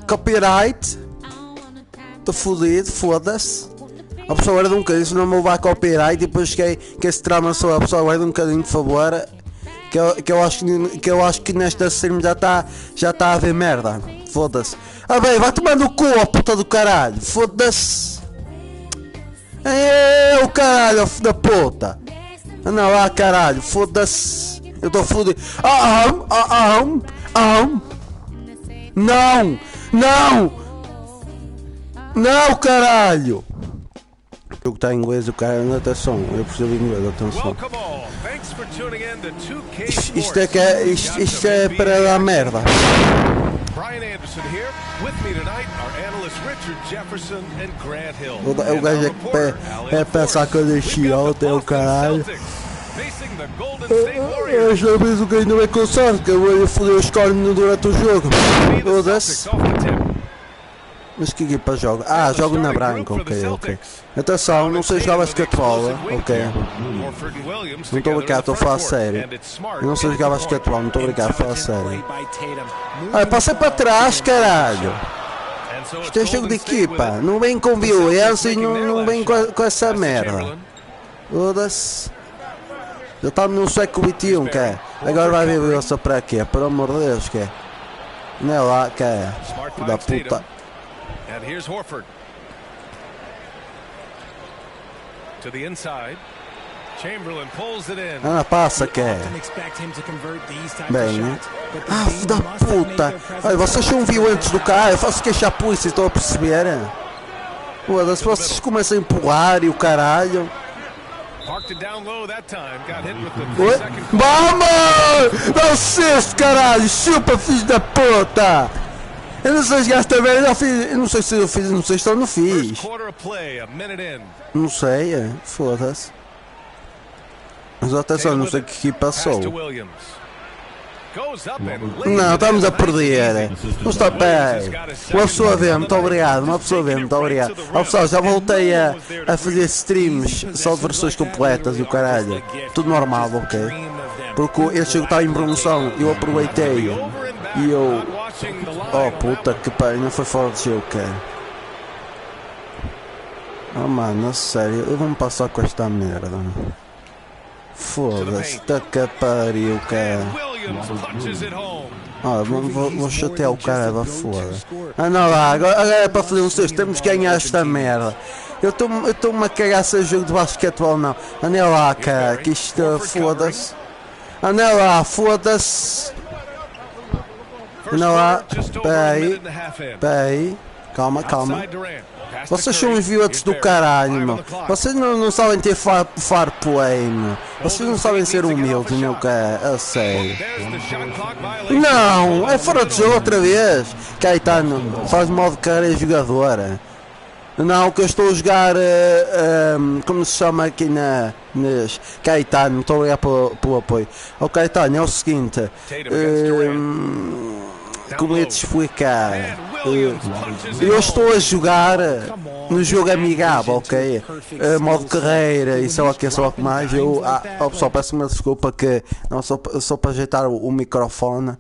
copyright. Tô fodido, foda-se. A pessoa guarda um bocadinho, se não me levar copyright e depois que esse trama só a pessoa guarda um bocadinho, por favor. Que eu acho que nesta stream já tá a haver merda. Foda-se. Ah bem, vai tomar no cu, a puta do caralho. Foda-se. O caralho, filho da puta. Não, lá caralho, foda-se. Eu tô fodido. Não, não. Não, caralho. O jogo está em inglês, o cara não atenção. Eu preciso de inglês, atenção. Isto é para dar merda. O gajo é pensar que eu deixei ontem, o caralho. Eu já fiz o que ainda é com sorte, que eu vou foder os cornos durante o jogo. Foda-se. Mas que equipa joga? Ah, jogo na branca, ok. Atenção, não sei jogar basquetebol, ok. Não estou brincando, estou a falar sério. Eu não sei jogar basquetebol, não estou brincando, estou a falar sério. Ah, passei para trás, caralho. Isto é jogo de equipa, não vem com violência e não vem com essa merda. Foda-se. Já estamos no século XXI, que é? Agora vai haver violência para quê? Pelo amor de Deus, que é? Não é lá, que é? Da puta. And here's Horford to the inside. Chamberlain pulls it in. Ah, passa que é. Bem, né? Ah, filho da puta. Olha, vocês são violentos do caralho. Eu faço queixar a polícia, estão a perceber? Foda-se, vocês começam a empurrar e o caralho. Vamos! Dá o sexto, caralho! Chupa, filho da puta! Eu não sei se gasta velho, eu não sei se eu fiz, não sei se eu não fiz. Não sei, foda-se. Mas atenção, não sei o que passou. Não, estamos a perder. Não está bem. Uma pessoa vê, muito obrigado. Uma pessoa vê, muito obrigado. Ó pessoal, já voltei a fazer streams só de versões completas e o caralho. Tudo normal, ok? Porque este jogo está em promoção, eu aproveitei e eu... Oh puta que pariu, não foi fora de jogo, cara. Oh mano, sério, eu vou-me passar com esta merda. Foda-se, tá que pariu, cara. Ah, vou chatear o cara, vai foda. Ah não lá, agora é para fazer um sexto, temos que ganhar esta merda. Eu estou-me a cagar se é jogo de basquetebol não. Anda lá, cara, que isto foda-se. Anda lá, foda-se. Anda lá, peraí, calma. Vocês são os violetos do caralho, meu. Vocês não sabem ter far play, meu. Vocês não sabem ser humildes, meu cara, a sério. Não, é fora de jogo outra vez. Caetano, faz modo carreira jogadora. Não, que eu estou a jogar, como se chama aqui nas Caetano, estou a olhar pelo apoio. O Caetano, é o seguinte, como ia te explicar, eu estou a jogar no jogo amigável, ok? Modo carreira e sei lá o que mais. Pessoal, peço-me desculpa que não, só para ajeitar o microfone,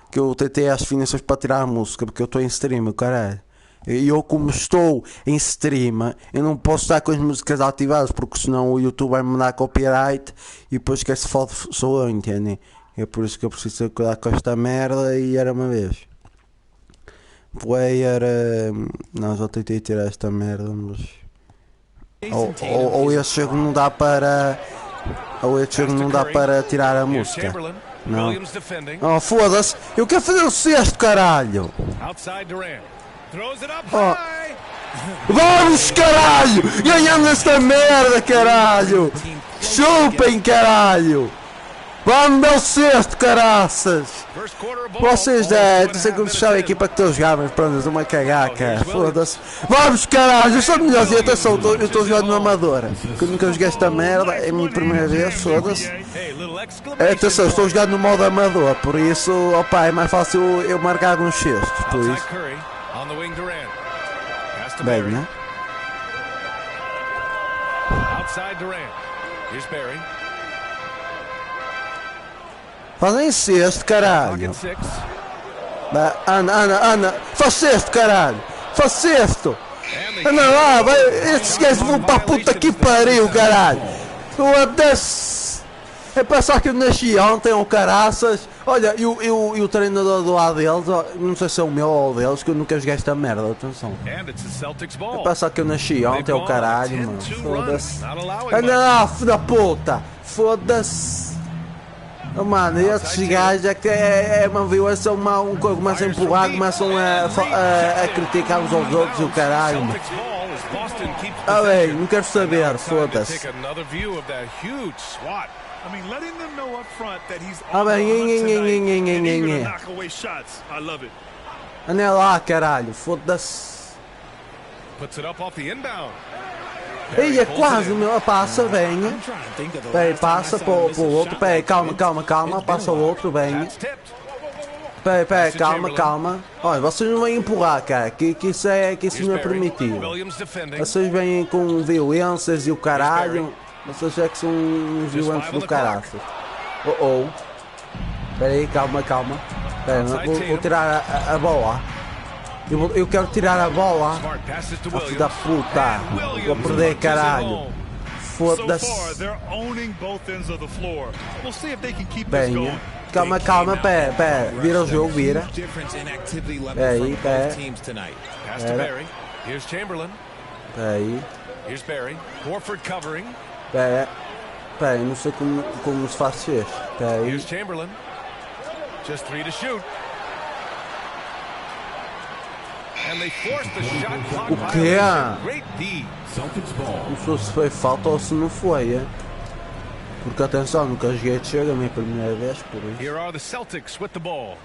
que eu tentei as definições para tirar a música, porque eu estou em stream, caralho. E eu, como estou em stream, eu não posso estar com as músicas ativadas, porque senão o YouTube vai me dar copyright e depois que se fode sou eu, entendem? É por isso que eu preciso cuidar com esta merda. E era uma vez player, não, já tentei tirar esta merda, mas ou este jogo não dá para tirar a música. Não. Oh, foda-se, eu quero fazer o sexto, caralho. Oh. Vamos, caralho! Ganhamos esta merda, caralho! Chupem, caralho! Vamos dar o sexto, caraças! Vocês não sei como se chama a equipa que estou a jogar, mas pronto, eu uma cagar, cara. Foda-se! Vamos, caralho! Eu sou melhorzinho, atenção, eu estou jogando no Amadora. Eu nunca joguei esta merda, é a minha primeira vez, foda-se. Atenção, estou jogando no modo Amador, por isso, opa, é mais fácil eu marcar alguns cestos, por isso. Bem, né? Fazem sexto, caralho. Anda, faz cesto, caralho, faz cesto. Anda lá, vai, estes gajos vão para a puta que pariu, caralho. Foda-se. É pensar que eu nasci ontem, ou caraças. Olha, e o treinador do lado deles, não sei se é o meu ou o deles, que eu nunca joguei esta merda, atenção. É pensar que eu nasci ontem, ou caralho, mano. Foda-se. Anda lá, filho da puta. Foda-se. Oh, mano, esses gajos é que é uma violação, começam a empurrar, começam a criticar uns aos outros e o caralho, mano. Ah, bem, não quero saber, foda-se. Ah, bem, anda lá, caralho, foda-se. Ei, é quase, meu, passa, bem. Peraí, passa para o outro, peraí, calma, passa o outro, bem. Peraí, calma. Olha, vocês não vêm empurrar, cara, que isso não é permitido. Vocês vêm com violências e o caralho. Vocês é que são uns violentos do caralho. Peraí, calma. Peraí, vou tirar a bola. Eu quero tirar a bola. A filha da puta. Vou perder, caralho. Foda-se. Bem, calma, pera. Vira o jogo, vira. Peraí. Peraí, não sei como se faz isso. Peraí. O que é? Não sei se foi falta ou se não foi, é? Porque atenção, nunca joguei de chega a minha primeira vez, por isso. Here are the Celtics with the ball.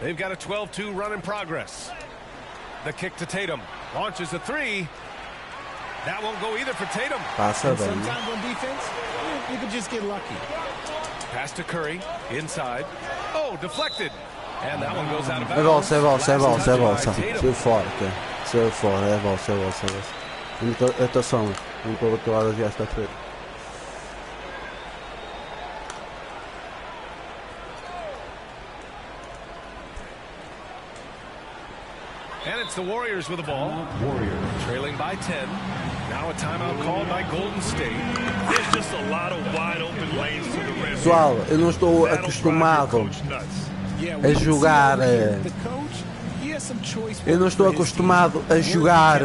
They've got a 12-2 run in progress. The kick to Tatum. Launches a three. That won't go either for Tatum. Passa bem. Sometimes on defense, you can just get lucky. Pass to Curry, inside. Oh, deflected. And that one goes out of bounds. É bom. Saiu fora, cara. Saiu fora, é bom. Atenção, vamos para o outro lado já está feito. And it's the Warriors with the ball. Trailing by 10. Now a timeout called by Golden State. There's just a lot of wide open lanes to the rim. Pessoal, eu não estou acostumado a jogar. Eu não estou acostumado a jogar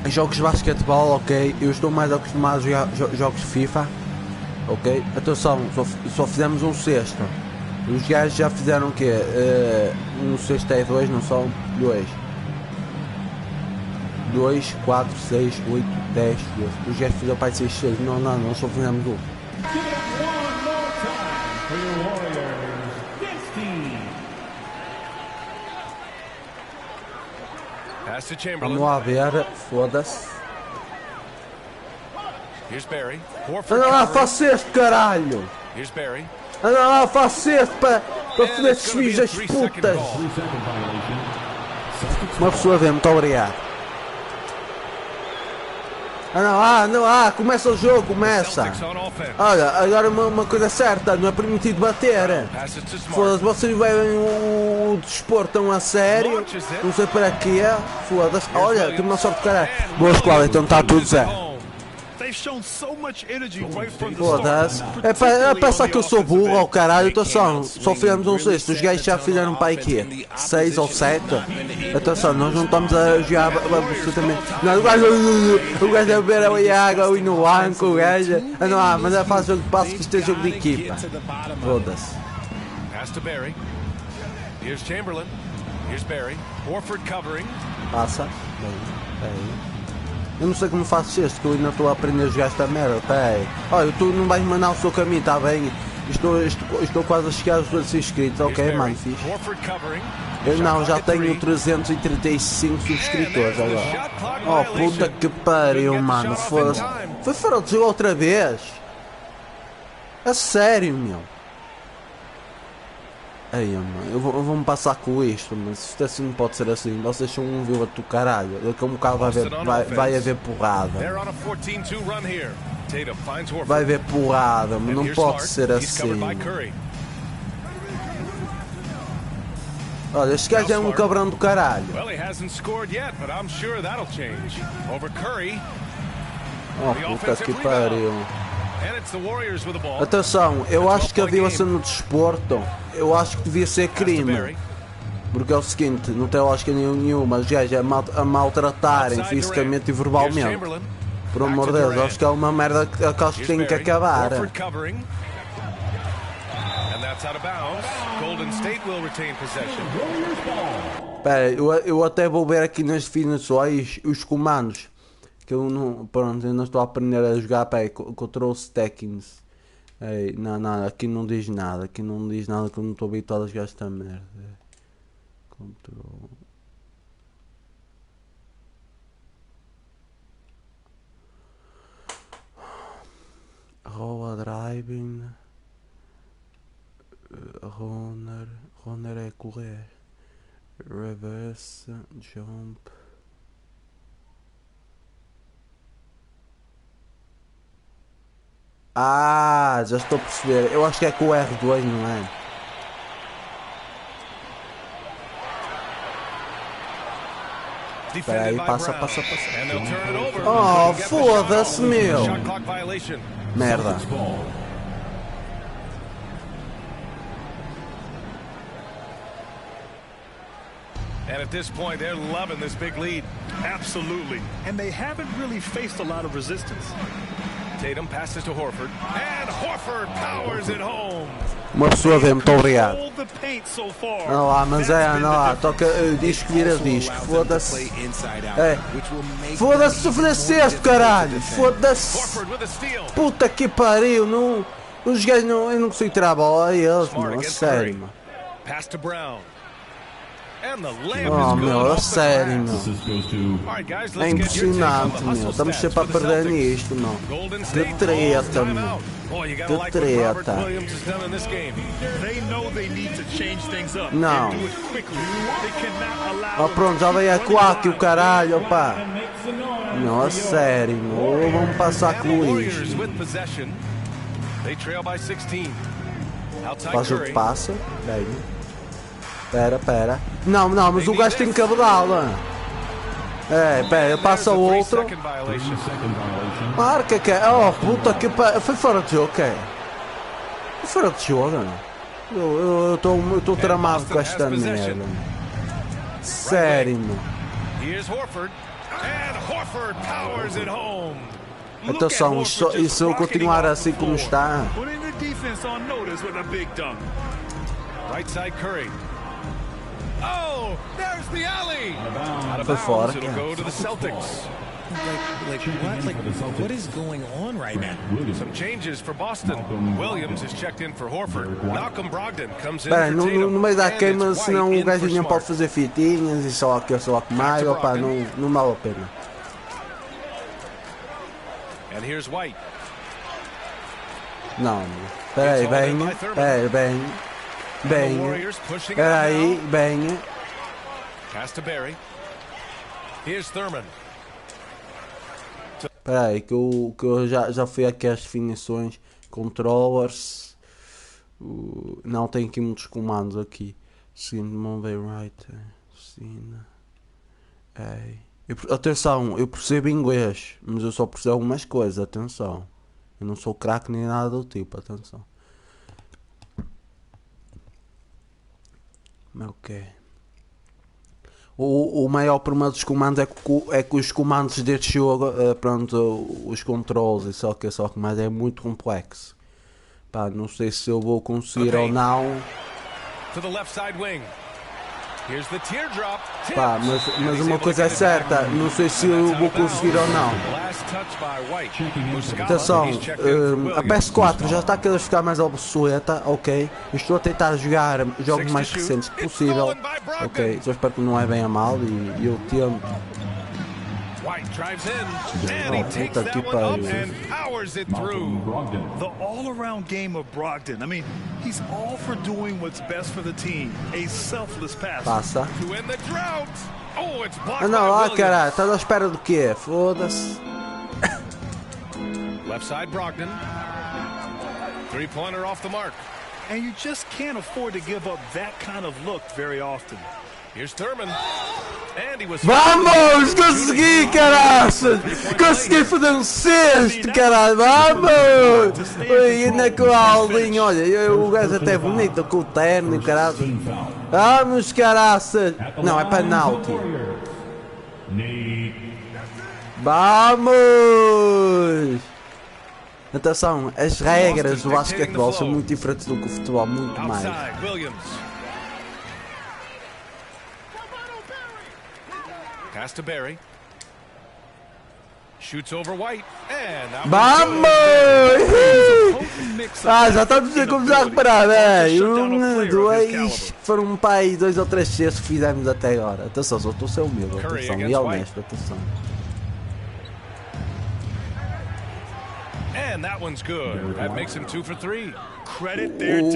jogos de basquetebol, ok? Eu estou mais acostumado a jogar jogos de FIFA, ok? Atenção, só fizemos um cesto. Os gajos já fizeram o quê? Um cesto é 2, não são 2. 2, 4, 6, 8, 10, 12. Os gajos fizeram para 6 cestos. Não, só fizemos um. Vamos lá ver, foda-se. Anda lá, faz cesto, caralho! Anda lá, faz cesto para foder esses filhos das putas! Uma pessoa vê, muito obrigado. Anda lá, começa o jogo, começa! Olha, agora uma coisa certa, não é permitido bater. Foda-se, vocês veem o desporto tão a sério, não sei para quê, foda-se. Olha, tem uma sorte de caralho. Boa escola, então está tudo zero. Foda-se. É pensar que eu sou burro ao caralho, atenção, só fizemos um cesto, os gajos já fizeram para aqui 6 ou 7. Atenção, nós não estamos a jogar absolutamente. Não, o gajo a beber a água e no banco, o gajo. Não há, mas é fácil jogo de passo que isto é jogo de equipa. Foda-se. Passa. Bem. Eu não sei como faço isto, que eu ainda estou a aprender a jogar esta merda. Peraí. Olha, tu não vais mandar o seu caminho, está bem? Estou quase a chegar aos 200 inscritos, ok, mano, fixe. Eu não, já tenho 335 subscritores agora. Oh, puta que pariu, mano. Foda-se. Foi fora de jogo outra vez. A sério, meu. Ei, mano, eu vou-me passar com isto, mas isto assim não pode ser assim. Vocês são um viúva do caralho. Daqui a um bocado vai haver porrada. Vai haver porrada, mas não pode ser assim. Olha, este gajo é um cabrão do caralho. Well, he hasn't scored yet, but I'm sure that'll change. Over Curry. Oh, puta que pariu. And it's the Warriors with the ball. Atenção, eu acho que a violação no desporto, eu acho que devia ser crime. Porque é o seguinte, não tem lógica nenhuma, os gajos a maltratarem fisicamente e verbalmente. Por amor de Deus, acho que é uma merda que acho que tem que acabar. Espera, eu até vou ver aqui nas definições os comandos. Que eu não, pronto, eu não estou a aprender a jogar, peraí, control settings. Não, aqui não diz nada, que eu não estou habituado a jogar esta merda. Control. Rola driving. Runner é correr. Reverse, jump. Ah, já estou a perceber. Eu acho que é com o R2, não é? Espera aí, passa. Oh, foda-se, meu! Merda. And at this point, they're loving this big lead. Absolutely. And they haven't really faced a lot of resistance. Tatum passes to Horford. And Horford powers it home. Uma pessoa vê, muito obrigado. Não lá, mas não lá, toca disco, vira disco. Foda-se. Foda-se, sofresse, caralho. Foda-se. Puta que pariu. Não, os gajos não, eu não consigo tirar a bola a eles, mano. A sério, mano. Oh, meu, a sério, meu. É impressionante, meu. Estamos sempre a perder nisto, meu. Que treta, meu. Que treta. Não. Oh, pronto, já veio a Aqui, o caralho, opá. Não, a sério, meu. Vamos passar com isto. Passa o que passa. Bem. Pera. Não, mas o gajo tem que cabedá-la. Pera, passa o outro. Marca que é. Oh, puta que pariu. Foi fora de jogo, é? Foi fora de jogo, não? Eu estou tramado com esta merda. Sério, meu. Atenção, e se eu continuar assim como está? Right side Curry. Oh, there's the alley. Foi fora. It'll go to the Celtics. What is going on right now? Some changes for Boston. Williams is checked in for Horford. Malcolm Brogdon comes in Bem, for Tatum. no meio da queima, senão o gajo não pode fazer fitinhas e só que mais, opa, não vale a pena. And here's White. Não, peraí, bem. Pass to Barry. Here's Thurman. Peraí, que eu já fui aqui às definições. Controllers. Não, tem aqui muitos comandos aqui. Move right. Atenção, eu percebo inglês, mas eu só percebo algumas coisas, atenção. Eu não sou craque nem nada do tipo, atenção. Ok. O maior problema dos comandos é que os comandos deste jogo, pronto, os controles e só que mais é muito complexo. Pá, não sei se eu vou conseguir ou não. Pá, mas uma coisa é certa, não sei se eu vou conseguir ou não. Atenção, a PS4 já está a cada vez ficar mais obsoleta, ok? Estou a tentar jogar jogos mais recentes que possível, ok? Só espero que não é bem a mal e eu tento. Puta que pariu. The all-around game of Brogdon. I mean, he's all for doing what's best for the team. A selfless pass. Passa. Ah não, caralho, estás à espera do quê? Foda-se. Left side Brogdon. Three-pointer off the mark. And you just can't afford to give up that kind of look very often. Here's Thurman. And he was... Vamos! Consegui, caraças! Consegui fazer um cesto, caralho! Vamos! Ui, ainda com a aulinha, olha, o gajo até bonito, com o terno e caralho. Vamos, caraças! Não, é penalti. Vamos! Atenção, as regras do basquetebol são muito diferentes do que o futebol, muito mais. Pass to Barry. Shoots over White. And vamos! Ah, já estamos a começar a reparar, velho. 1, 2, foram um pai, 2 ou 3 cestos que fizemos até agora. Atenção, só estou a ser humilde, atenção, e honesto, atenção. And that one's good. That makes him 2 for 3.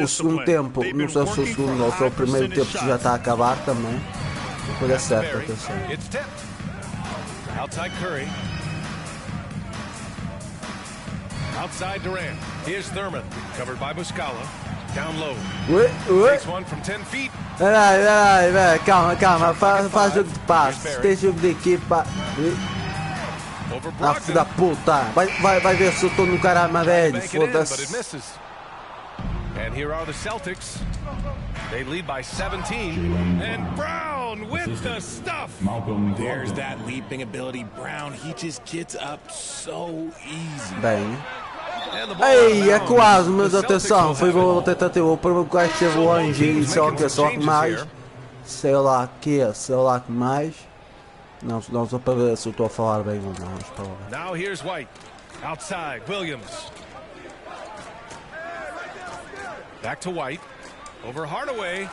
O segundo tempo, não sei se o segundo ou se o primeiro tempo já está a acabar também. Depois é certo, atenção. It's tipped. Outside Curry. Outside Durant. Here's Thurman. Covered by Muscala. Down low. Takes one from 10 feet. Vai, calma. Faz jogo de passes. Tem jogo de equipa. Ah, filho da puta. Vai ver se eu estou no caramba velho. Foda-se. And here are the Celtics. They lead by 17. And Brown with the stuff. There's that leaping ability. Brown, he just gets up so easy. Bem. Ei, é quase, mas atenção. Foi boa tentativa. O primeiro que esteve longe e só que mais. Sei lá que mais. Não só para ver se eu estou a falar bem ou não. Now here's White. Outside, Williams. Back to White. Over Hardaway.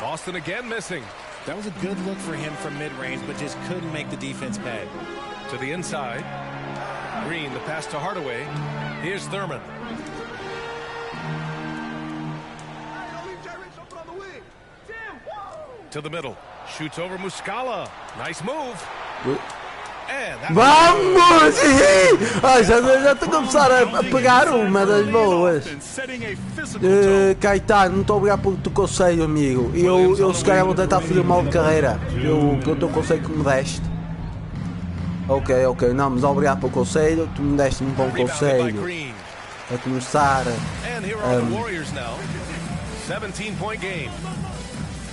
Boston again missing. That was a good look for him from mid-range, but just couldn't make the defense pay. To the inside. Green, the pass to Hardaway. Here's Thurman. To the middle. Shoots over Muscala. Nice move. Vamos! Ah, já estou a começar a pegar uma das boas. Caetano, não estou a obrigado pelo teu conselho, amigo. Eu se calhar vou tentar fazer mal de carreira. O teu conselho que me deste. Ok. Não, mas obrigado pelo conselho. Tu me deste um bom conselho. A começar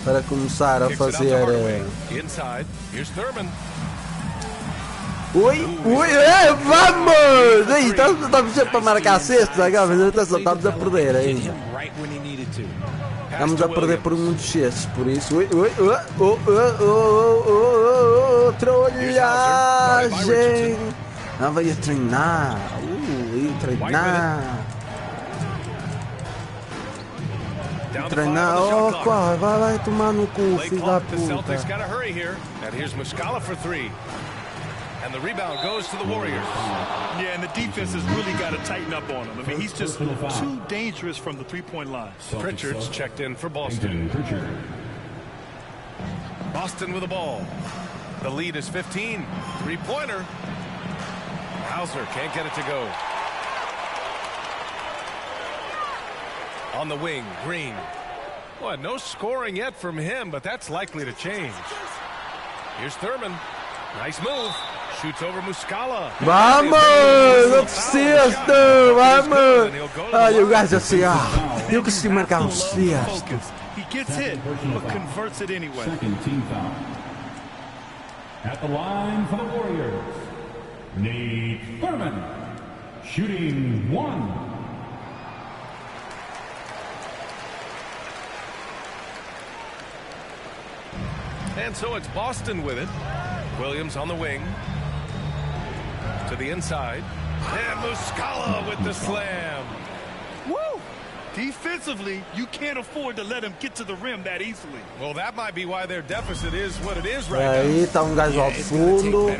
para começar a fazer. Vamos! Aí, estamos sempre a marcar cestos agora, mas atenção, estamos a perder ainda. Estamos a perder por muitos cestos, por isso. Trolhagem! Não, vai a treinar. Treinar, qual? Vai tomar no cu, filho da puta. And the rebound goes to the Warriors. Yeah, and the defense has really got to tighten up on him. I mean, he's just too dangerous from the three-point line. Pritchard's checked in for Boston. Boston with the ball. The lead is 15. Three-pointer. Hauser can't get it to go. On the wing, Green. Boy, no scoring yet from him, but that's likely to change. Here's Thurman. Nice move. Shoots over Muscala. Vamos! Outro cesto! Vamos! Olha o gajo assim, eu consegui marcar um cesto. He gets hit, but converts it anyway. Second team foul. At the line for the Warriors, Nate Thurman, shooting 1. And so it's Boston with it. Williams on the wing. To the inside. And Muscala with the slam. Woo! Defensively, you can't afford to let him get to the rim that easily. Well, that might be why their deficit is what it is right now. Aí tá gajo ao fundo.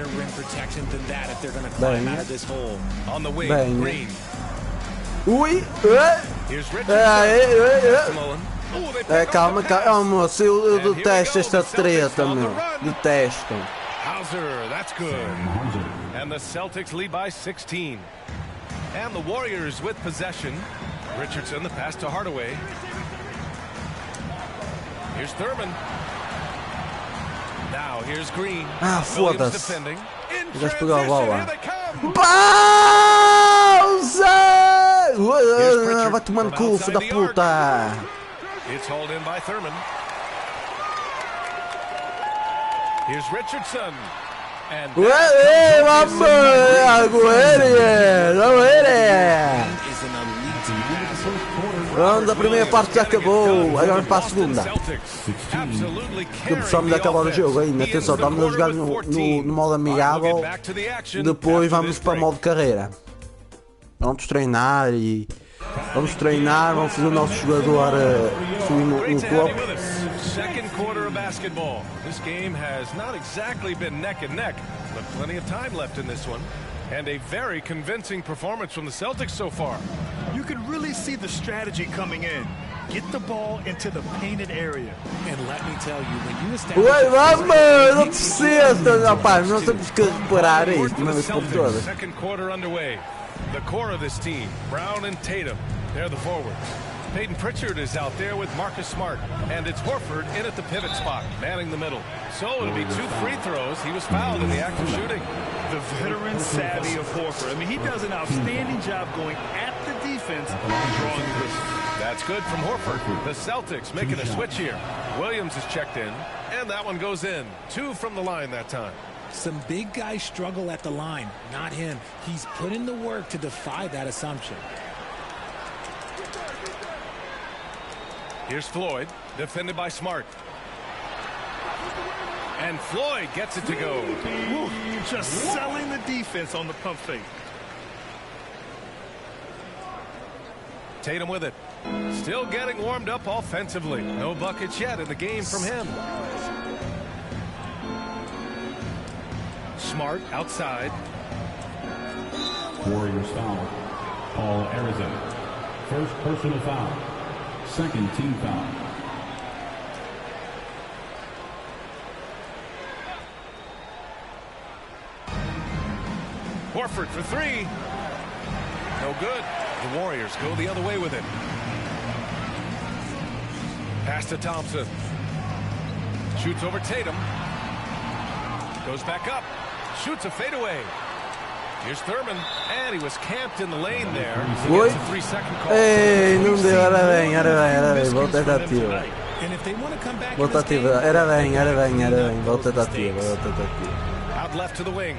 On the wing, Green. Ui! Calma, moço, eu detesto esta treta, meu. Detesto. Hauser, that's good. And the Celtics lead by 16. And the Warriors with possession. Richardson, the pass to Hardaway. Here's Thurman. Now here's Green. Ah, Williams foda-se. defending. In Já pegou a transition, bola. here they come. Pausa! Pritchard Vai tomando from cu, filho da outside the arc. puta! It's hauled in by Thurman. Here's Richardson. And Ué, vamos! Aguere! Aguere! Is an elite passer. Pronto, a primeira parte já acabou. Agora para a segunda. Que precisamos de acabar o jogo ainda. Atenção, estamos a jogar no modo amigável. Depois vamos para o modo carreira. Vamos treinar e... Vamos treinar, vamos fazer o nosso jogador subir no topo. Second quarter of basketball. This game has not exactly been neck and neck, but plenty of time left in this one. And a very convincing performance from the Celtics so far. You can really see the strategy coming in. Get the ball into the painted area. And let me tell you, when you establish Ué, a vamos! Não precisa, rapaz. Nós temos que reparar isto uma vez por todas. Second quarter underway. The core of this team, Brown and Tatum, they're the forwards. Peyton Pritchard is out there with Marcus Smart, and it's Horford in at the pivot spot, manning the middle. So it'll be 2 free throws. He was fouled in the act of shooting. The veteran savvy of Horford. I mean, he does an outstanding job going at the defense and drawing the whistle. That's good from Horford. The Celtics making a switch here. Williams is checked in, and that one goes in. 2 from the line that time. Some big guys struggle at the line, not him. He's put in the work to defy that assumption. Here's Floyd, defended by Smart. And Floyd gets it to go. Woo, just selling the defense on the pump fake. Tatum with it. Still getting warmed up offensively. No buckets yet in the game from him. Smart outside. Warriors foul. Paul Arizona. First personal foul. Second team foul. Horford for 3. No good. The Warriors go the other way with it. Pass to Thompson. Shoots over Tatum. Goes back up. Shoots a fadeaway. Here's Thurman. And he was camped in the lane there. He gets a 3-second call. Ei, não deu, era bem. Boa tentativa. And if they want to come back Boa in this game, tentativa, era bem. Boa tentativa. Out left to the wing.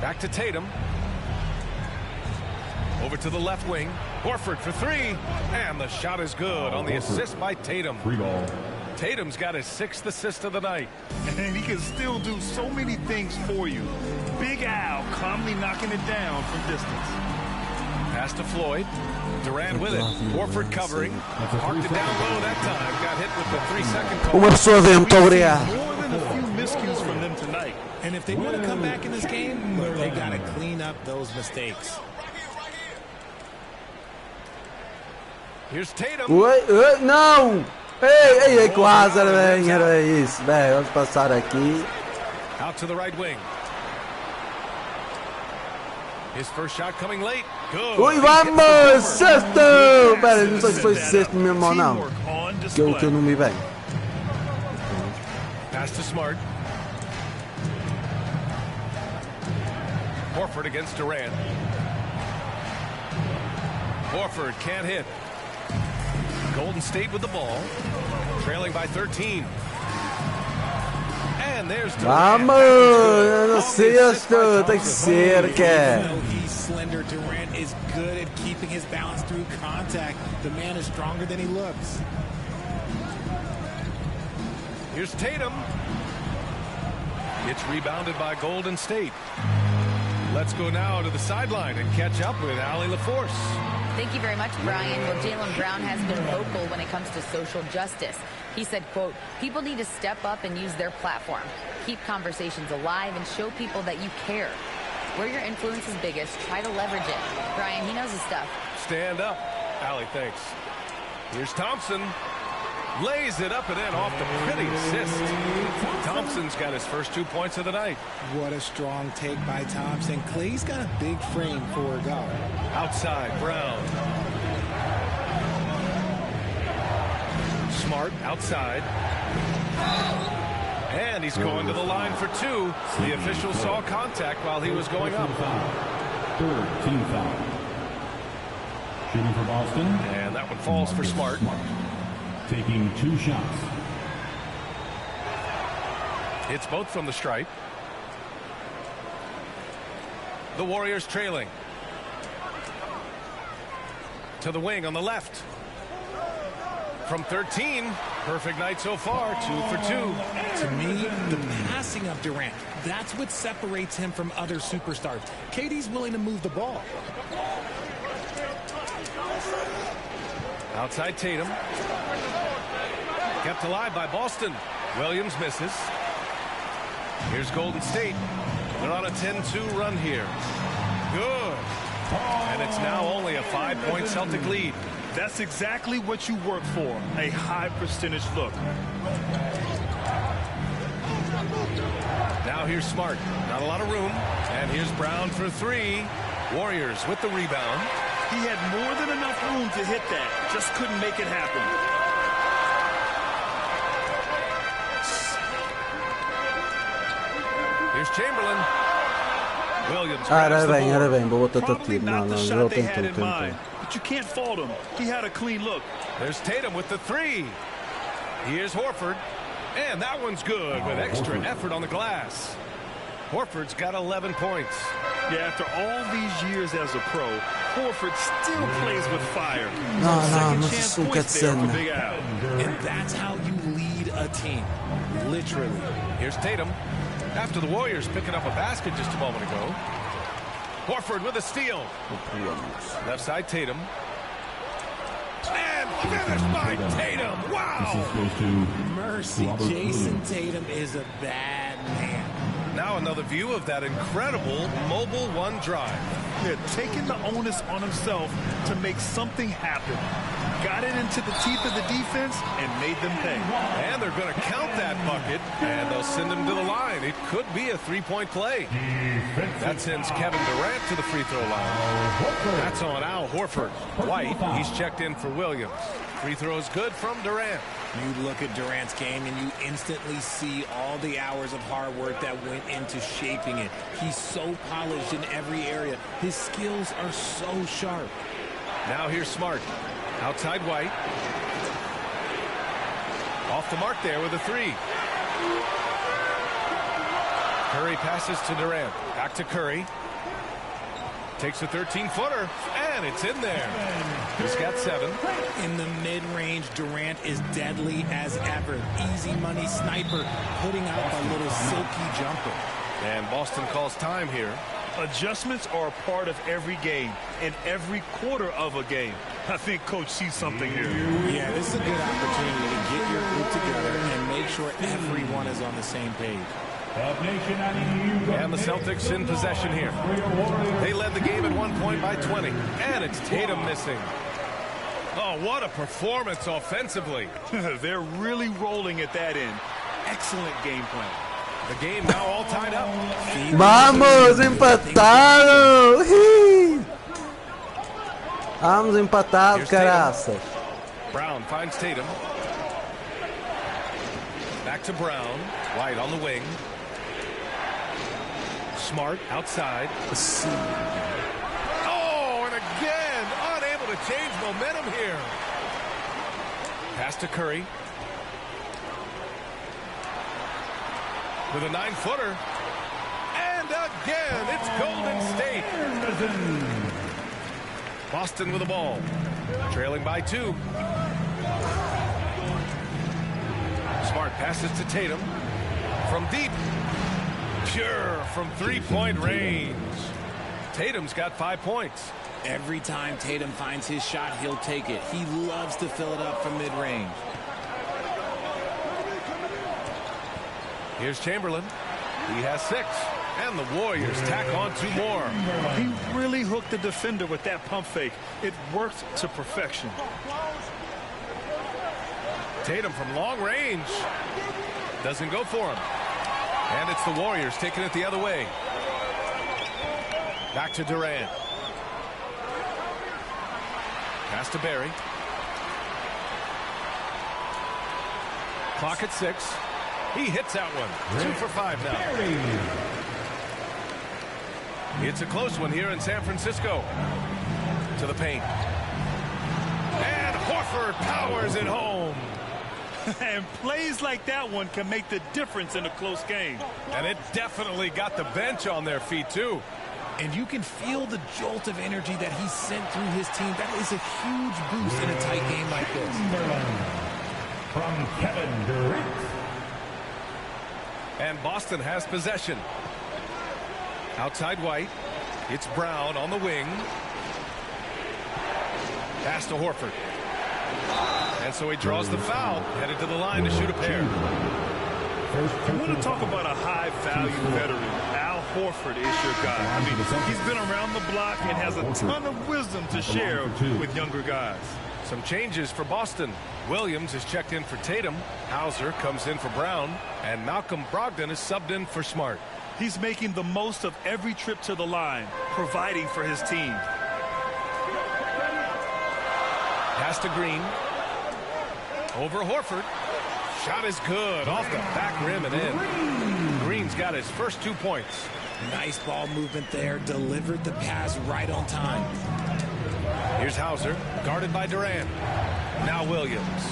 Back to Tatum. Over to the left wing. Horford for 3. And the shot is good on the assist by Tatum. 3 ball. Tatum's got his 6th assist of the night. And he can still do so many things for you. Big Al calmly knocking it down from distance. Pass to Floyd. Durant with it. Horford covering. Parked it down low that time. Got hit with the 3-second call. Uma pessoa deu, muito obrigado. More than a few miscues from them tonight. and if they want to come back in this game, they got to clean up those mistakes. Here's Tatum. Oi, não! Ei, quase, era isso. Bem, vamos passar aqui. Out to the right wing. His first shot coming late. Good. Ui, vamos! Sexto! Pera, não sei se foi sexto mesmo ou não. Que eu não vi bem. Pass to Smart. Horford against Durant. Horford can't hit. Golden State with the ball. Trailing by 13. And there's Durant. Vamos! No sexto! Tem que ser, que He's slender. Durant is good at keeping his balance through contact. The man is stronger than he looks. Here's Tatum. It's rebounded by Golden State. Let's go now to the sideline and catch up with Allie LaForce. Thank you very much, Brian. Well, Jaylen Brown has been vocal when it comes to social justice. He said, quote, people need to step up and use their platform. Keep conversations alive and show people that you care. Where your influence is biggest, try to leverage it. Brian, he knows his stuff. Stand up. Allie, thanks. Here's Thompson. Lays it up and in off the pretty assist. Thompson's got his first 2 points of the night. What a strong take by Thompson. Clay's got a big frame for a guard. Outside, Brown. Smart outside. And he's going to the line for two. The official saw contact while he was going up. Third team foul. Shooting for Boston. And that one falls for Smart. Taking 2 shots. It's both from the stripe. The Warriors trailing. To the wing on the left. From 13, perfect night so far, 2 for 2. To me, the passing of Durant, that's what separates him from other superstars. KD's willing to move the ball. Outside Tatum. Kept alive by Boston. Williams misses. Here's Golden State. They're on a 10-2 run here. Good. And it's now only a 5-point Celtic lead. That's exactly what you work for, a high percentage look. Now here's Smart. Not a lot of room. And here's Brown for 3. Warriors with the rebound. He had more than enough room to hit that. Just couldn't make it happen. Here's Chamberlain. Williams. Era bem, boa tentativa. Não, tentou. But you can't fault him. He had a clean look. There's Tatum with the 3. Here's Horford. And that one's good with extra effort on the glass. Horford's got 11 points. Yeah, after all these years as a pro, Horford still plays with fire. No se cena. And that's how you lead a team. Literally. Here's Tatum. After the Warriors picking up a basket just a moment ago. Horford with a steal. Left side Tatum. And finished by Tatum. Wow. Mercy. Jason Tatum is a bad man. Now another view of that incredible mobile one drive. They're taking the onus on himself to make something happen. Got it into the teeth of the defense and made them pay. And they're going to count that bucket, and they'll send him to the line. It could be a 3-point play. That sends Kevin Durant to the free throw line. That's on Al Horford. White, he's checked in for Williams. Free throw's good from Durant. You look at Durant's game and you instantly see all the hours of hard work that went into shaping it. He's so polished in every area. His skills are so sharp. Now here's Smart. Outside White. Off the mark there with a 3. Curry passes to Durant. Back to Curry. Takes a 13-footer, and it's in there. He's got 7. In the mid-range, Durant is deadly as ever. Easy money sniper, putting out a little silky jumper. And Boston calls time here. Adjustments are a part of every game, and every quarter of a game. I think Coach sees something here. Yeah, this is a good opportunity to get your group together and make sure everyone is on the same page. And the Celtics in possession here. They led the game at one point by 20. And it's Tatum missing. Oh, what a performance offensively. They're really rolling at that end. Excellent game plan. The game now all tied up. Vamos, empatados! Vamos empatados, caraças. Brown finds Tatum. Back to Brown. White on the wing. Smart outside. Oh, and again, unable to change momentum here. Pass to Curry. With a 9-footer. And again, it's Golden State. Boston with the ball. Trailing by 2. Smart passes to Tatum. From deep. Pure from 3-point range. Tatum's got 5 points. Every time Tatum finds his shot, he'll take it. He loves to fill it up from mid-range. Here's Chamberlain. He has 6. And the Warriors tack on 2 more. He really hooked the defender with that pump fake. It worked to perfection. Tatum from long range. Doesn't go for him. And it's the Warriors taking it the other way. Back to Durant. Pass to Barry. Clock at 6. He hits that one. 2 for 5 now. It's a close one here in San Francisco. To the paint. And Horford powers it home. And plays like that one can make the difference in a close game. And it definitely got the bench on their feet, too. And you can feel the jolt of energy that he sent through his team. That is a huge boost in a tight game like this. From Kevin Durant. And Boston has possession. Outside White. It's Brown on the wing. Pass to Horford. And so he draws the foul, headed to the line to shoot a pair. You want to talk about a high-value veteran. Al Horford is your guy. I mean, he's been around the block and has a ton of wisdom to share with younger guys. Some changes for Boston. Williams is checked in for Tatum. Hauser comes in for Brown. And Malcolm Brogdon is subbed in for Smart. He's making the most of every trip to the line, providing for his team. Pass to Green. Over Horford. Shot is good. Off the back rim and in. Green's got his first 2 points. Nice ball movement there. Delivered the pass right on time. Here's Hauser, guarded by Durant. Now Williams.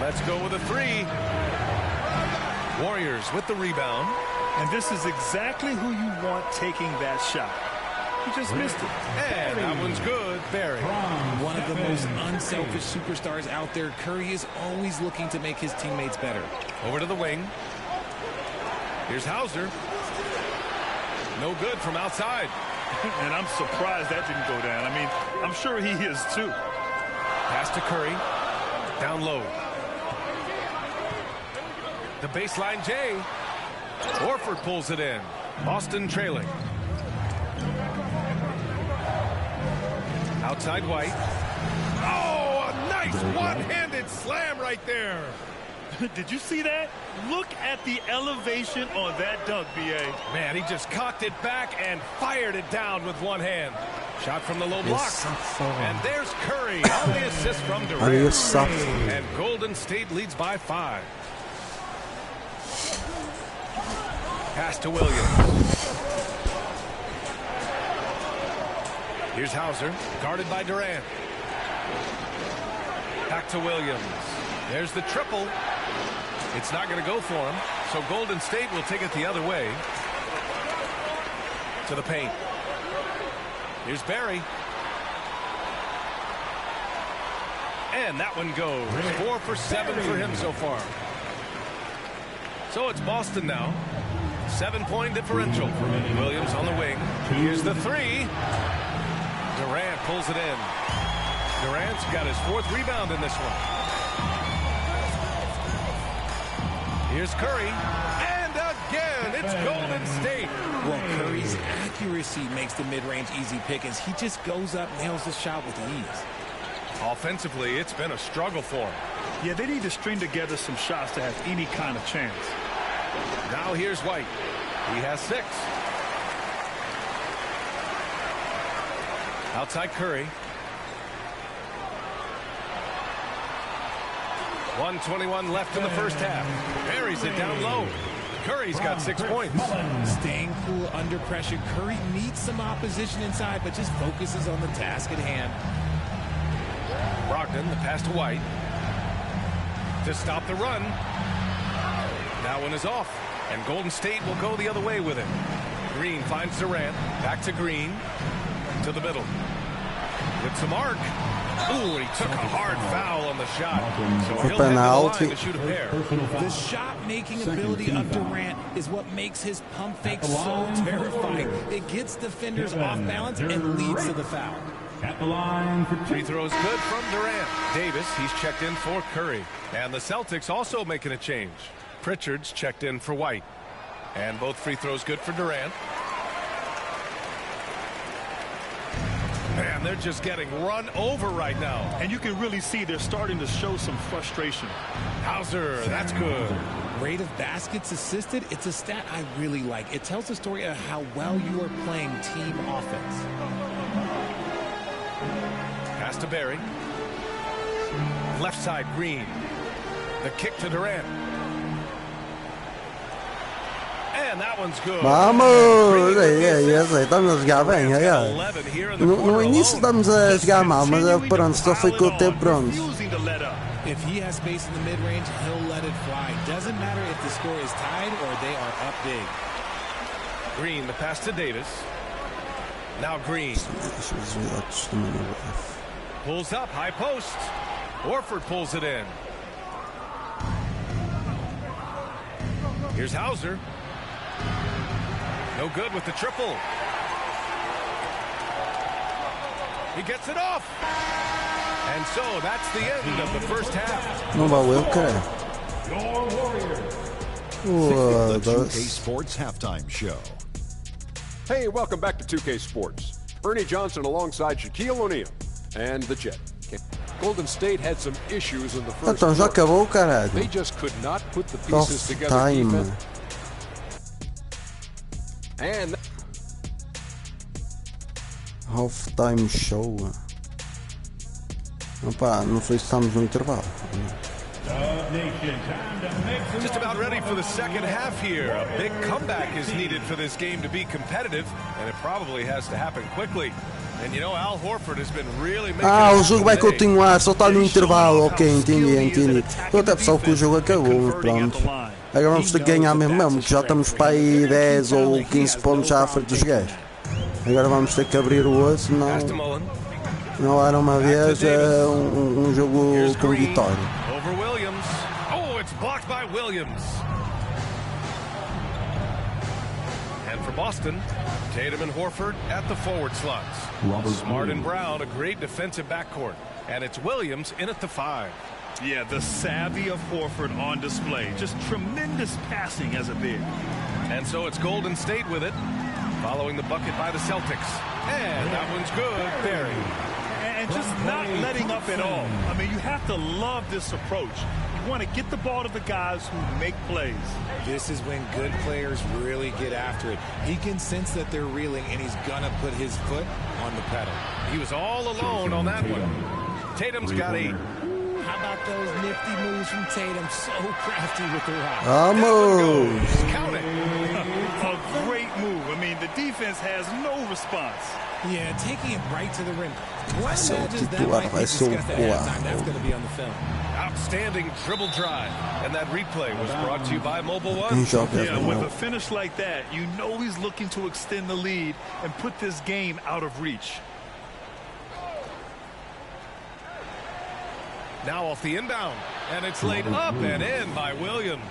Let's go with a 3. Warriors with the rebound. And this is exactly who you want taking that shot. He just missed it. And that one's good. Barry. One of the most unselfish superstars out there. Curry is always looking to make his teammates better. Over to the wing. Here's Hauser. No good from outside. And I'm surprised that didn't go down. I mean, I'm sure he is too. Pass to Curry. Down low. The baseline J. Horford pulls it in. Boston trailing. Outside White. Oh, a nice one-handed slam right there. Did you see that? Look at the elevation on that dunk, B.A. Man, he just cocked it back and fired it down with one hand. Shot from the low block. And there's Curry on the assist from Durant. And Golden State leads by 5. Pass to Williams. Here's Hauser, guarded by Durant. Back to Williams. There's the triple. It's not going to go for him, so Golden State will take it the other way. To the paint. Here's Barry. And that one goes. 4 for 7 for him so far. So it's Boston now. 7-point differential. Williams on the wing. Here's the 3. Durant pulls it in. Durant's got his 4th rebound in this one. Here's Curry. And again, it's Golden State. Well, Curry's accuracy makes the mid-range easy pickings. He just goes up, nails the shot with ease. Offensively, it's been a struggle for him. Yeah, they need to string together some shots to have any kind of chance. Now here's White. He has 6. Outside Curry. 1:21 left in the first half. Buries it down low. Curry's got 6 points. Staying cool under pressure. Curry needs some opposition inside, but just focuses on the task at hand. Brogdon, the pass to White. To stop the run. That one is off. And Golden State will go the other way with it. Green finds Durant. Back to Green. To the middle. With some arc. Ooh, he took a hard foul on the shot. So he'll head to the line to shoot a pair. The shot-making ability of Durant is what makes his pump fake so terrifying. It gets defenders off balance and leads to the foul. At the line for 2. Free throws good from Durant. Davis, he's checked in for Curry. And the Celtics also making a change. Pritchard's checked in for White. And both free throws good for Durant. Man, they're just getting run over right now. And you can really see they're starting to show some frustration. Hauser, that's good. Rate of baskets assisted, it's a stat I really like. It tells the story of how well you are playing team offense. Pass to Barry. Left side, Green. The kick to Durant. And that one's good. Vamos! Aí, estamos a jogar bem, aí. No início estamos a jogar mal, mas pronto, só foi com o tempo pronto. If he has space in the mid-range, he'll let it fly. Doesn't matter if the score is tied or they are up big. Green, the pass to Davis. Now Green. Pulls up, high post. Horford pulls it in. Here's Hauser. No good with the triple. He gets it off. And so that's the end of the first half. Não valeu, cara. The 2K Sports Halftime Show. Hey, welcome back to 2K Sports. Ernie Johnson alongside Shaquille O'Neal and the Jet. Golden State had some issues in the first Então já acabou, caralho. They just could not put the pieces together. Time. And Halftime show. Opa, não sei se estamos no intervalo. Just about ready for the second half here. A big comeback is needed for this game to be competitive, and it probably has to happen quickly. And you know, Al Horford has been really making o jogo vai continuar, só está no intervalo. Ok, entendi. Eu até pensava que o jogo acabou, pronto. Agora vamos ter que ganhar mesmo, que já estamos para aí 10 ou 15 pontos já à frente dos gajos. Agora vamos ter que abrir o osso, senão não era uma vez um jogo com vitória. Over Williams. Oh, it's blocked by Williams. And for Boston, Tatum and Horford at the forward slots. Smart and Brown, a great defensive backcourt. And it's Williams in at the 5. Yeah, the savvy of Horford on display. Just tremendous passing as a big. And so it's Golden State with it, following the bucket by the Celtics. And that one's good, Barry. And just not letting up at all. I mean, you have to love this approach. You want to get the ball to the guys who make plays. This is when good players really get after it. He can sense that they're reeling, and he's going to put his foot on the pedal. He was all alone on that one. Tatum's got 8. How about those nifty moves from Tatum? So crafty with the rock. Vamos! Count it. A great move. I mean, the defense has no response. Yeah, taking it right to the rim. Vai ser titular, vai ser That's going to be on the film. Outstanding dribble drive. And that replay was brought to you by Mobile One. Yeah, with a finish like that, you know he's looking to extend the lead and put this game out of reach. Now off the inbound, and it's laid up and in by Williams.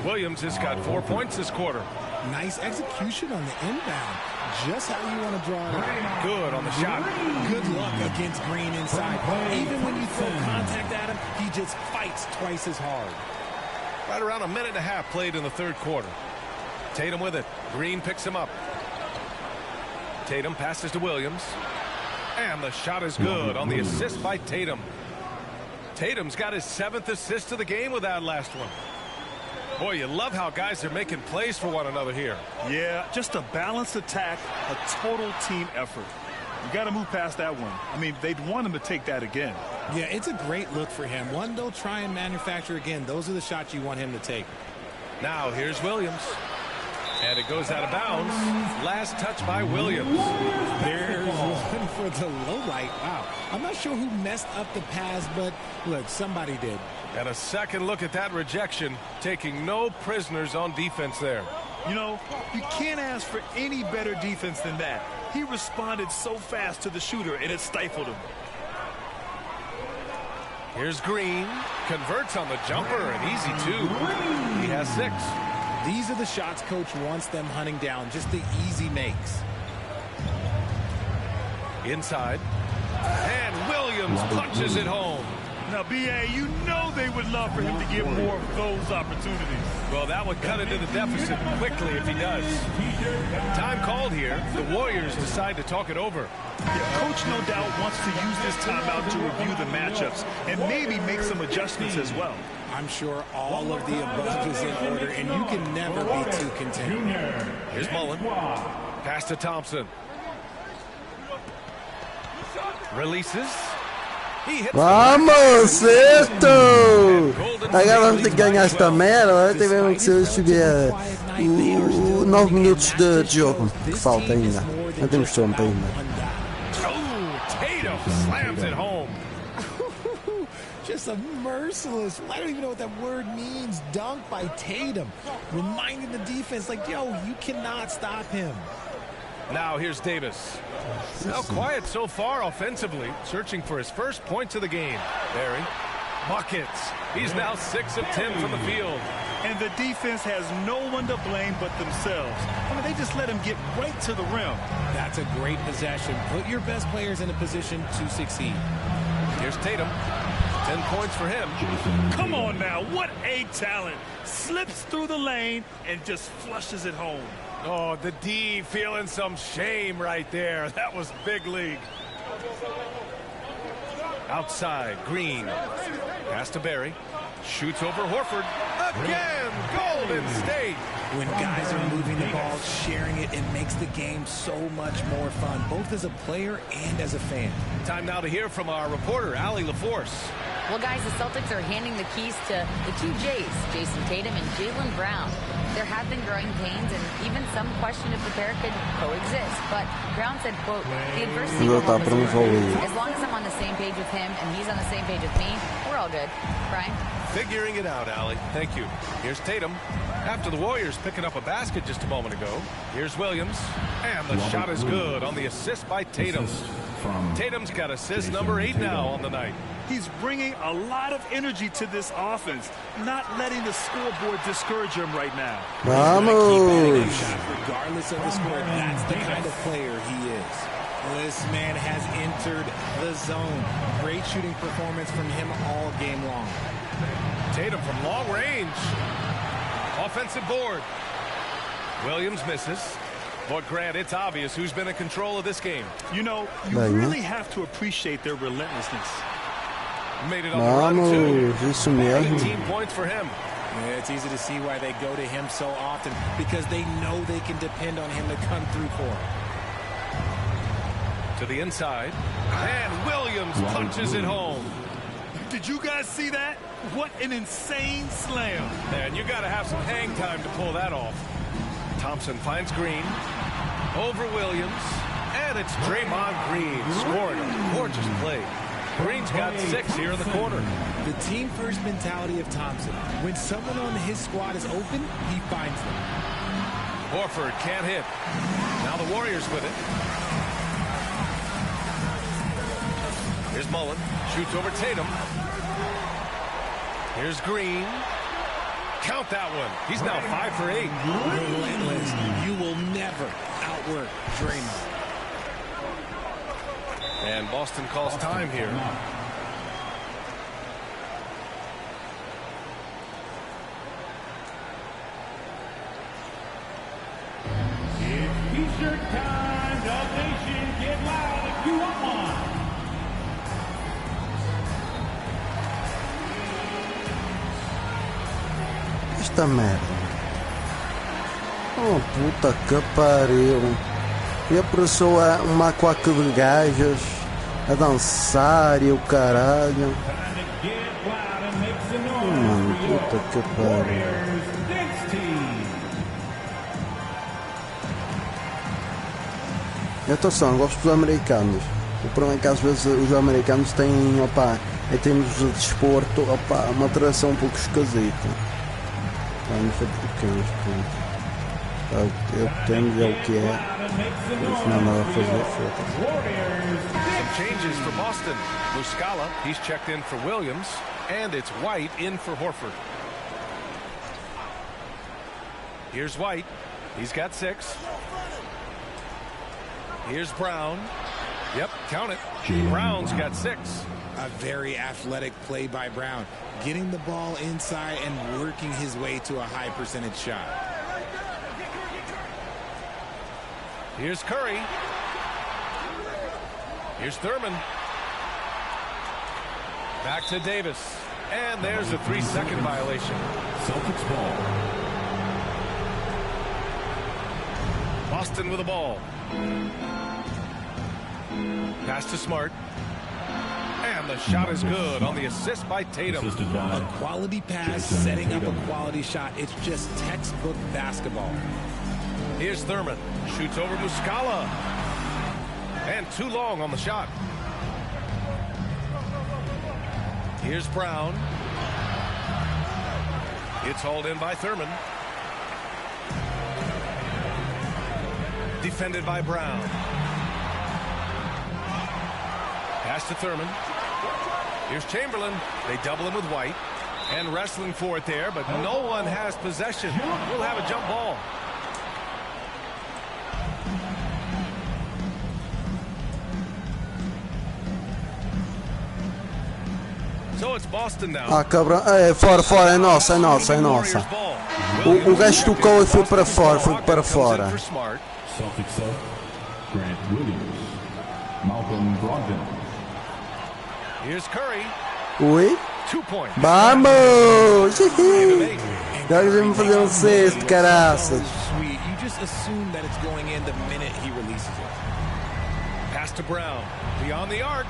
Williams has got 4 points this quarter. Nice execution on the inbound. Just how you want to draw it up. Good on the shot. Good luck against Green inside. Even when you throw contact at him, he just fights twice as hard. Right around a minute and a half played in the third quarter. Tatum with it. Green picks him up. Tatum passes to Williams. And the shot is good on the assist by Tatum. Tatum's got his 7th assist of the game with that last one. Boy, you love how guys are making plays for one another here. Yeah, just a balanced attack, a total team effort. You got to move past that one. I mean, they'd want him to take that again. Yeah, it's a great look for him. One they'll try and manufacture again. Those are the shots you want him to take. Now here's Williams. And it goes out of bounds. Last touch by Williams. There's one for the low light. Wow. I'm not sure who messed up the pass, but look, somebody did. And a second look at that rejection, taking no prisoners on defense there. You know, you can't ask for any better defense than that. He responded so fast to the shooter, and it stifled him. Here's Green. Converts on the jumper, and easy too. He has 6. These are the shots coach wants them hunting down, just the easy makes. Inside. And Williams punches it home. Now, B.A., you know they would love for him to get more of those opportunities. Well, that would cut into the deficit quickly if he does. Time called here. The Warriors decide to talk it over. Yeah, Coach no doubt wants to use this timeout to review the matchups and maybe make some adjustments as well. I'm sure all of the above is in order, and you can never be too content. Here's Mullen. Pass to Thompson. Releases. Vamos, sexto! Agora vamos ter que ganhar esta merda. Tivemos que subir 9 minutos de jogo que falta ainda. Não temos tempo ainda. Slams it home. Just a merciless, I don't even know what that word means, dunk by Tatum. Reminding the defense, like, yo, you cannot stop him. Now here's Davis. Now quiet so far offensively, searching for his first points of the game. Barry. Buckets. He's now 6 of 10 from the field. And the defense has no one to blame but themselves. I mean, they just let him get right to the rim. That's a great possession. Put your best players in a position to succeed. Here's Tatum. 10 points for him. Come on now, what a talent. Slips through the lane and just flushes it home. Oh, the D feeling some shame right there. That was big league. Outside, Green. Pass to Barry. Shoots over Horford. Again, Golden State. When guys are moving the ball, sharing it, it makes the game so much more fun, both as a player and as a fan. Time now to hear from our reporter, Allie LaForce. Well, guys, the Celtics are handing the keys to the two J's, Jason Tatum and Jaylen Brown. There have been growing pains and even some question if the pair could coexist. But Brown said, quote, the adversity will help us improve. As long as I'm on the same page with him and he's on the same page with me, we're all good. Brian? Figuring it out, Allie. Thank you. Here's Tatum. After the Warriors picking up a basket just a moment ago. Here's Williams. And the shot is good on the assist by Tatum. Tatum's got assist number 8 now on the night. He's bringing a lot of energy to this offense, not letting the scoreboard discourage him right now. Vamos! Regardless of the score, that's the kind of player he is. This man has entered the zone. Great shooting performance from him all game long. Tatum from long range. Offensive board. Williams misses. But Grant, it's obvious who's been in control of this game. You know, you really have to appreciate their relentlessness. Made it on the run, too. 18 points for him. Yeah, it's easy to see why they go to him so often, because they know they can depend on him to come through for it. To the inside. And Williams punches it home. Did you guys see that? What an insane slam. And you got to have some hang time to pull that off. Thompson finds Green. Over Williams. And it's Draymond Green scoring a gorgeous play. Green's got 6 here in the corner. The team-first mentality of Thompson. When someone on his squad is open, he finds them. Horford can't hit. Now the Warriors with it. Here's Mullen. Shoots over Tatum. Here's Green. Count that one. He's now 5 for 8. Relentless. You will never outwork Draymond. And Boston calls time here. It's T-shirt time. Dub Nation, get loud if you want one. Esta merda. Oh, puta que pariu. E apareceu um macaco de gajas a dançar e o caralho. Mano, puta que pariu. Atenção, gosto dos americanos. O problema é que às vezes os americanos têm, opa, em termos de desporto, opa, uma atração um pouco esquisita. Não sei porquê, mas pronto. É o que temos, é o que é. Isso não há nada a fazer, Some changes for Boston. Muscala, he's checked in for Williams. And it's White in for Horford. Here's White. He's got 6. Here's Brown. Yep, count it. Brown's got 6. A very athletic play by Brown, getting the ball inside and working his way to a high percentage shot. Here's Curry. Here's Thurman. Back to Davis. And there's a 3-second violation. Celtics ball. Boston with the ball. Pass to Smart. And And the shot is good on the assist by Tatum. A quality pass, setting up a quality shot. It's just textbook basketball. Here's Thurman. Shoots over Muscala. And too long on the shot. Here's Brown. It's hauled in by Thurman. Defended by Brown. Pass to Thurman. Here's Chamberlain. They double him with White. And wrestling for it there, but no one has possession. We'll have a jump ball. So it's Boston now. Ah, cabrão. É, fora, fora. É nossa, é nossa, é nossa. O gajo tocou e foi para fora, foi para fora. Celtics up, Grant Williams, Malcolm Brogdon. Here's Curry. Oi? 2 points. Vamos! Agora já me fazer um sexto, caraças. Sweet. You just assume that it's going in the minute he releases it. Pass to Brown. Beyond the arc.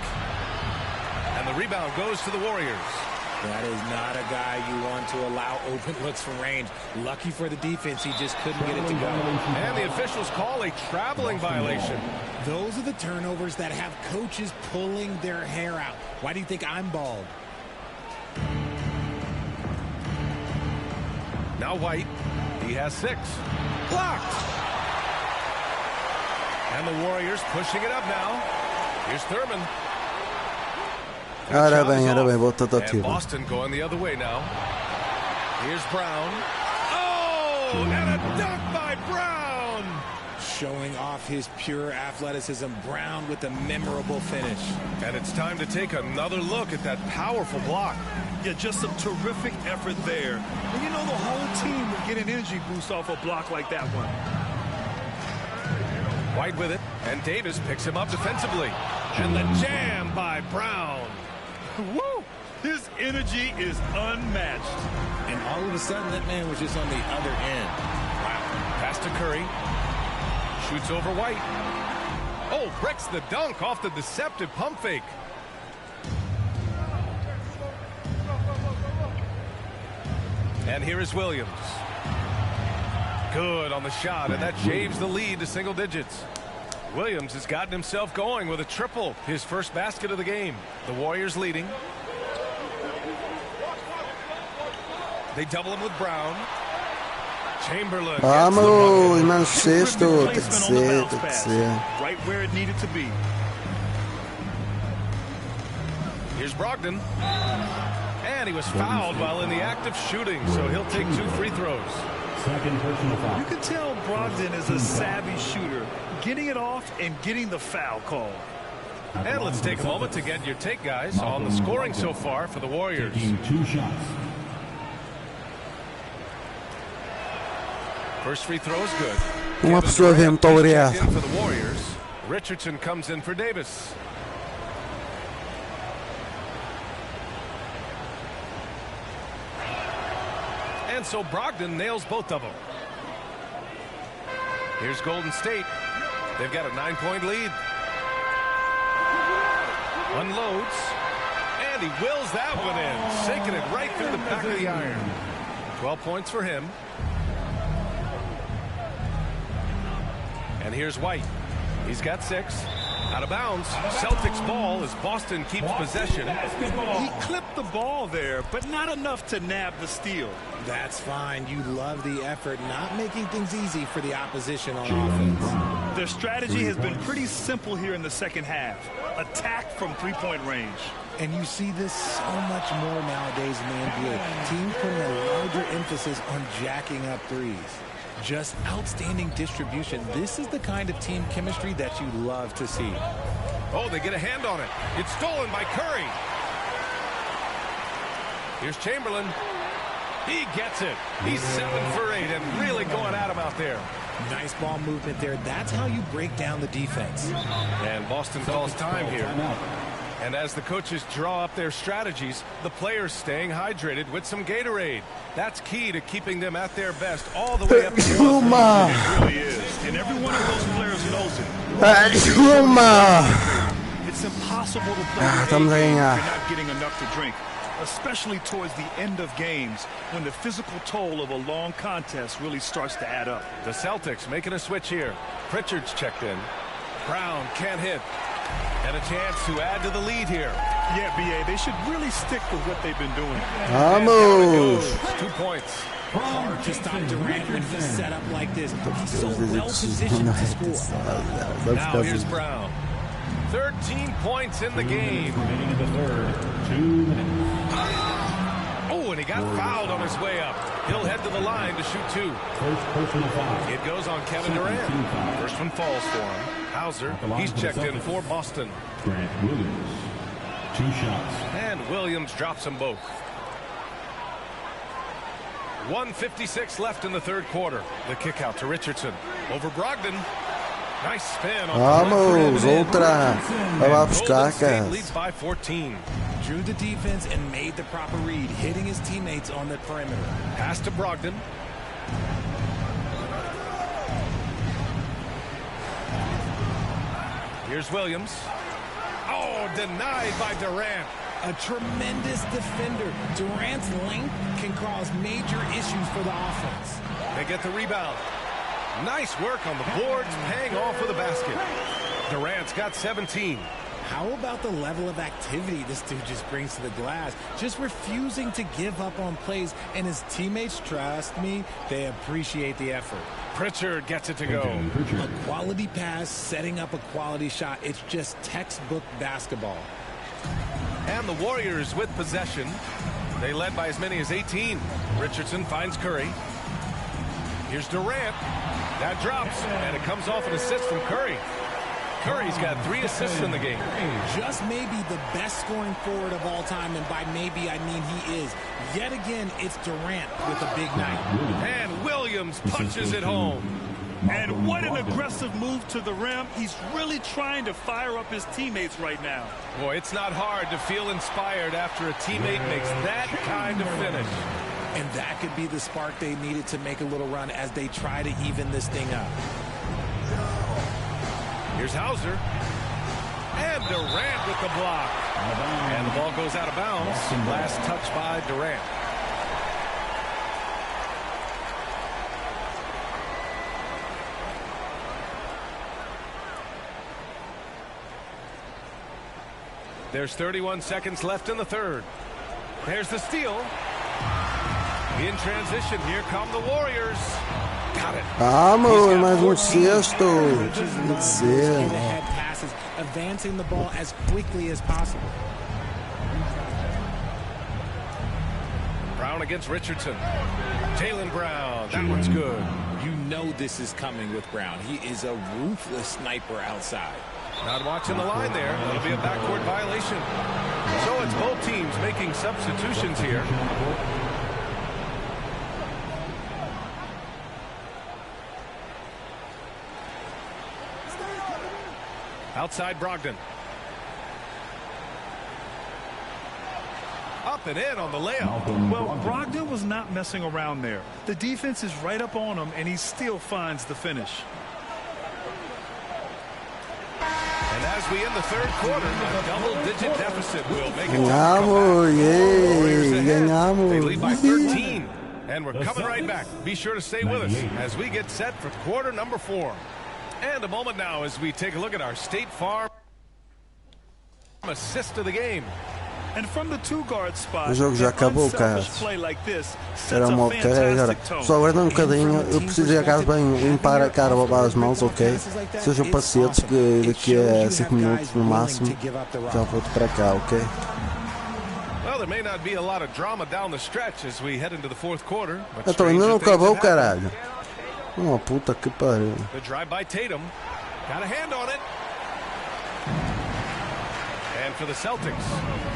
And the rebound goes to the Warriors. That is not a guy you want to allow open looks from range. Lucky for the defense, he just couldn't get it to go. And the officials call a traveling violation. Those are the turnovers that have coaches pulling their hair out. Why do you think I'm bald? Now White. He has 6. Blocked. And the Warriors pushing it up now. Here's Thurman. Era bem, voltou a And Boston going the other way now. Here's Brown. Oh, and a dunk by Brown. Showing off his pure athleticism. Brown with a memorable finish. And it's time to take another look at that powerful block. Yeah, just some terrific effort there. And you know the whole team will get an energy boost off a block like that one. White with it, and Davis picks him up defensively. And the jam by Brown. Woo! His energy is unmatched. And all of a sudden, that man was just on the other end. Wow. Pass to Curry. Shoots over White. Oh, bricks the dunk off the deceptive pump fake. And here is Williams. Good on the shot, and that shaves the lead to single digits. Williams has gotten himself going with a triple, his first basket of the game. The Warriors leading. They double him with Brown. Chamberlain. Vamos, irmão, sexto, tem que ser. Right where it needed to be. Here's Brogdon. And he was fouled while in the act of shooting, so he'll take 2 free throws. Second personal foul. You can tell Brogdon is a savvy shooter, getting it off and getting the foul call. And let's take a moment to get your take, guys, on the scoring so far for the Warriors. Taking 2 shots. First free throw is good. Uma pessoa vê, muito obrigado. For the Warriors, Richardson comes in for Davis. And so Brogdon nails both of them. Here's Golden State. They've got a 9-point lead. Unloads. And he wills that one in, sinking it right through the back of the iron. 12 points for him. And here's White. He's got 6. Out of bounds. Celtics ball as Boston keeps possession. He clipped the ball there, but not enough to nab the steal. That's fine. You love the effort, not making things easy for the opposition on offense. Their strategy has been pretty simple here in the second half. Attack from 3-point range. And you see this so much more nowadays in the NBA. Teams putting a larger emphasis on jacking up threes. Just outstanding distribution. This is the kind of team chemistry that you love to see. Oh, they get a hand on it. It's stolen by Curry. Here's Chamberlain. He gets it. He's 7 for 8 and really going at him out there. Nice ball movement there. That's how you break down the defense. And Boston calls time here. And as the coaches draw up their strategies, the players staying hydrated with some Gatorade. That's key to keeping them at their best all the way up to the It really is. And every one of those players knows it. It's impossible to play estamos a ganhar. if you're not getting enough to drink, especially towards the end of games when the physical toll of a long contest really starts to add up. The Celtics making a switch here. Pritchard's checked in. Brown can't hit. And a chance to add to the lead here. Yeah, B.A., they should really stick with what they've been doing. Vamos! 2 points. Hard to stop Durant when he's set up like this. He's so well positioned to score. Now here's Brown. 13 points in the game. Remaining in the third. 2 minutes. Oh, and he got fouled on his way up. He'll head to the line to shoot 2. First personal foul. It goes on Kevin Durant. First one falls for him. Hauser, he's checked in for Boston. Grant Williams. 2 shots. And Williams drops them both. 1:56 left in the third quarter. The kick out to Richardson. Over Brogdon. Nice spin. Vamos, outra. Vai lá buscar, cara. Leads by 14. Drew the defense and made the proper read, hitting his teammates on the perimeter. Pass to Brogdon. Here's Williams. Oh, denied by Durant. A tremendous defender. Durant's length can cause major issues for the offense. They get the rebound. Nice work on the boards, paying off for the basket. Durant's got 17. How about the level of activity this dude just brings to the glass? Just refusing to give up on plays, and his teammates, trust me, they appreciate the effort. Pritchard gets it to go. A quality pass, setting up a quality shot. It's just textbook basketball. And the Warriors with possession. They led by as many as 18. Richardson finds Curry. Here's Durant. That drops, and it comes off an assist from Curry. Curry's got 3 assists in the game. Just maybe the best scoring forward of all time, and by maybe I mean he is. Yet again, it's Durant with a big night. And Williams punches it home. And what an aggressive move to the rim. He's really trying to fire up his teammates right now. Boy, it's not hard to feel inspired after a teammate makes that kind of finish. And that could be the spark they needed to make a little run as they try to even this thing up. Here's Hauser. And Durant with the block. And the ball goes out of bounds. Last touch by Durant. There's 31 seconds left in the third. There's the steal. In transition, here come the Warriors. Got it. Vamos, mais sexto. Tem que ser. Passes, advancing the ball as quickly as possible. Brown against Richardson. Jaylen Brown, that one's good. You know this is coming with Brown. He is a ruthless sniper outside. Not watching the line there. That'll be a backcourt violation. So it's both teams making substitutions here. Outside Brogdon. Up and in on the layup. Well, Brogdon was not messing around there. The defense is right up on him, and he still finds the finish. And as we end the third quarter, a double-digit deficit will make it. Ganhamos, ganhamos. They lead by 13. And we're coming right back. Be sure to stay with us as we get set for quarter number 4. And a moment now as we take a look at our State Farm assist of the game. And from the two-guard spot, O jogo já acabou, cara. Era uma ok agora. Só aguarda um bocadinho. Eu preciso chegar bem, limpar a cara, lavar as mãos, ok? Sejam pacientes que daqui a 5 minutos no máximo já volto para cá, ok? Well, there may not be a lot of drama down the stretch as we head into the fourth quarter. Então ainda não acabou, caralho. Uma puta que pariu. The drive by Tatum. Got a hand on it. And for the Celtics,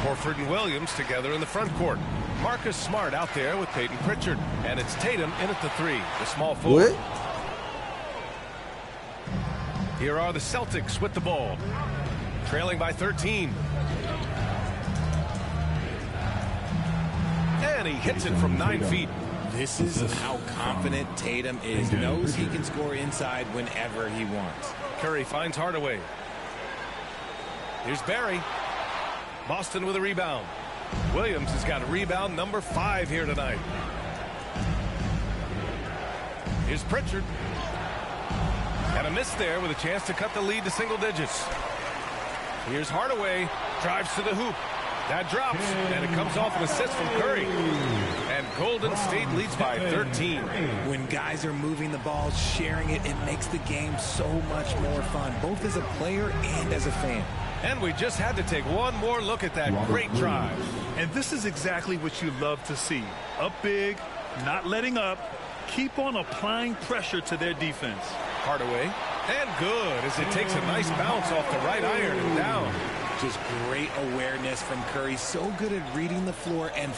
Horford and Williams together in the front court. Marcus Smart out there with Peyton Pritchard. And it's Tatum in at the 3, the small forward. Here are the Celtics with the ball. Trailing by 13. And he hits it from 9 feet. This is how confident Tatum is. Knows he can score inside whenever he wants. Curry finds Hardaway. Here's Barry. Boston with a rebound. Williams has got a rebound number 5 here tonight. Here's Pritchard. And a miss there with a chance to cut the lead to single digits. Here's Hardaway. Drives to the hoop. That drops. And it comes off an assist from Curry. And Golden State leads by 13. When guys are moving the ball, sharing it, it makes the game so much more fun, both as a player and as a fan. And we just had to take one more look at that great drive. And this is exactly what you love to see. Up big, not letting up, keep on applying pressure to their defense. Hardaway, and good as it takes a nice bounce off the right iron and down. Just great awareness from Curry, so good at reading the floor and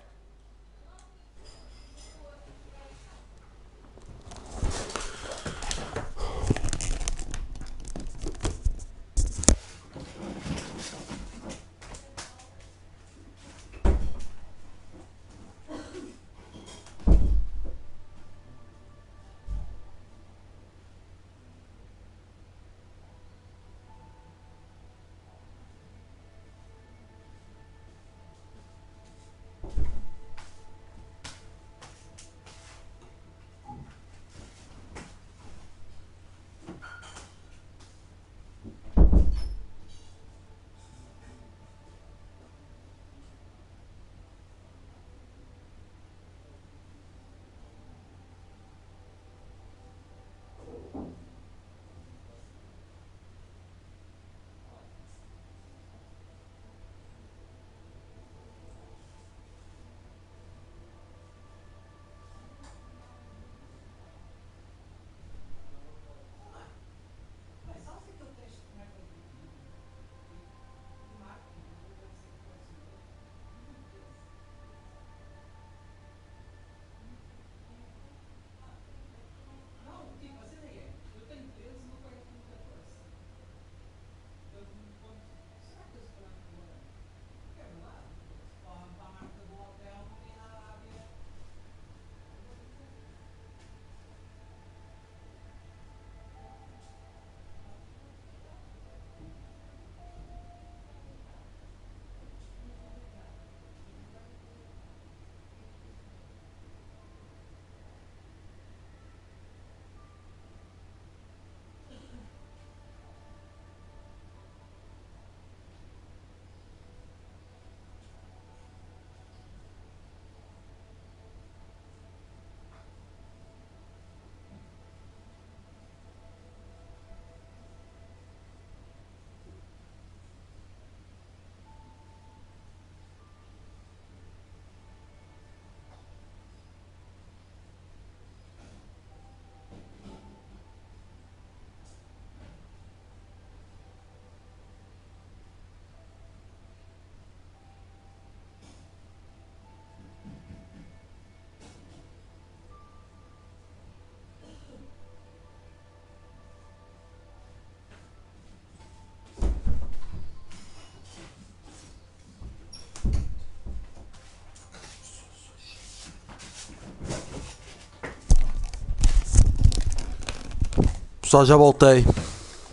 Pessoal, já voltei.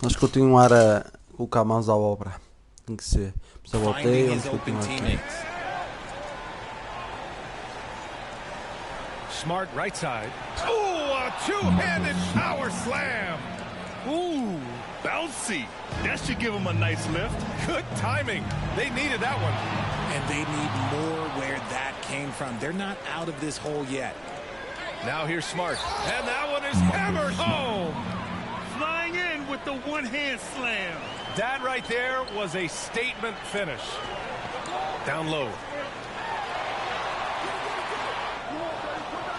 Vamos continuar a colocar mãos à obra. Tem que ser. Já voltei, vamos continuar aqui. Smart right side. Ooh, a two-handed power slam. Ooh, bouncy. That should give him a nice lift. Good timing. They needed that one. And they need more where that came from. They're not out of this hole yet. Now here's Smart. And that one is hammered home. Flying in with the one-hand slam. That right there was a statement finish. Down low.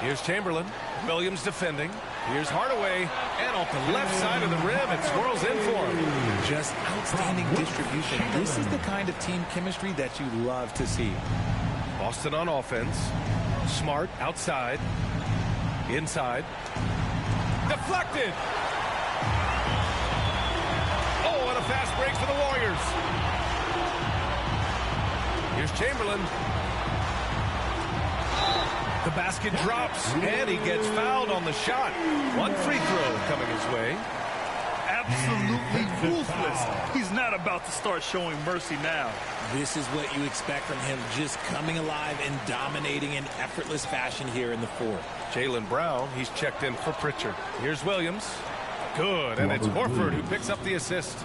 Here's Chamberlain. Williams defending. Here's Hardaway. And off the left side of the rim, it swirls in for him. Just outstanding distribution. This is the kind of team chemistry that you love to see. Boston on offense. Smart outside. Inside. Deflected. Oh, and a fast break for the Warriors. Here's Chamberlain. The basket drops, and he gets fouled on the shot. One free throw coming his way. absolutely ruthless. He's not about to start showing mercy now. This is what you expect from him, just coming alive and dominating in effortless fashion here in the fourth. Jaylen Brown, he's checked in for Pritchard. Here's Williams. Good, and it's Horford who picks up the assist.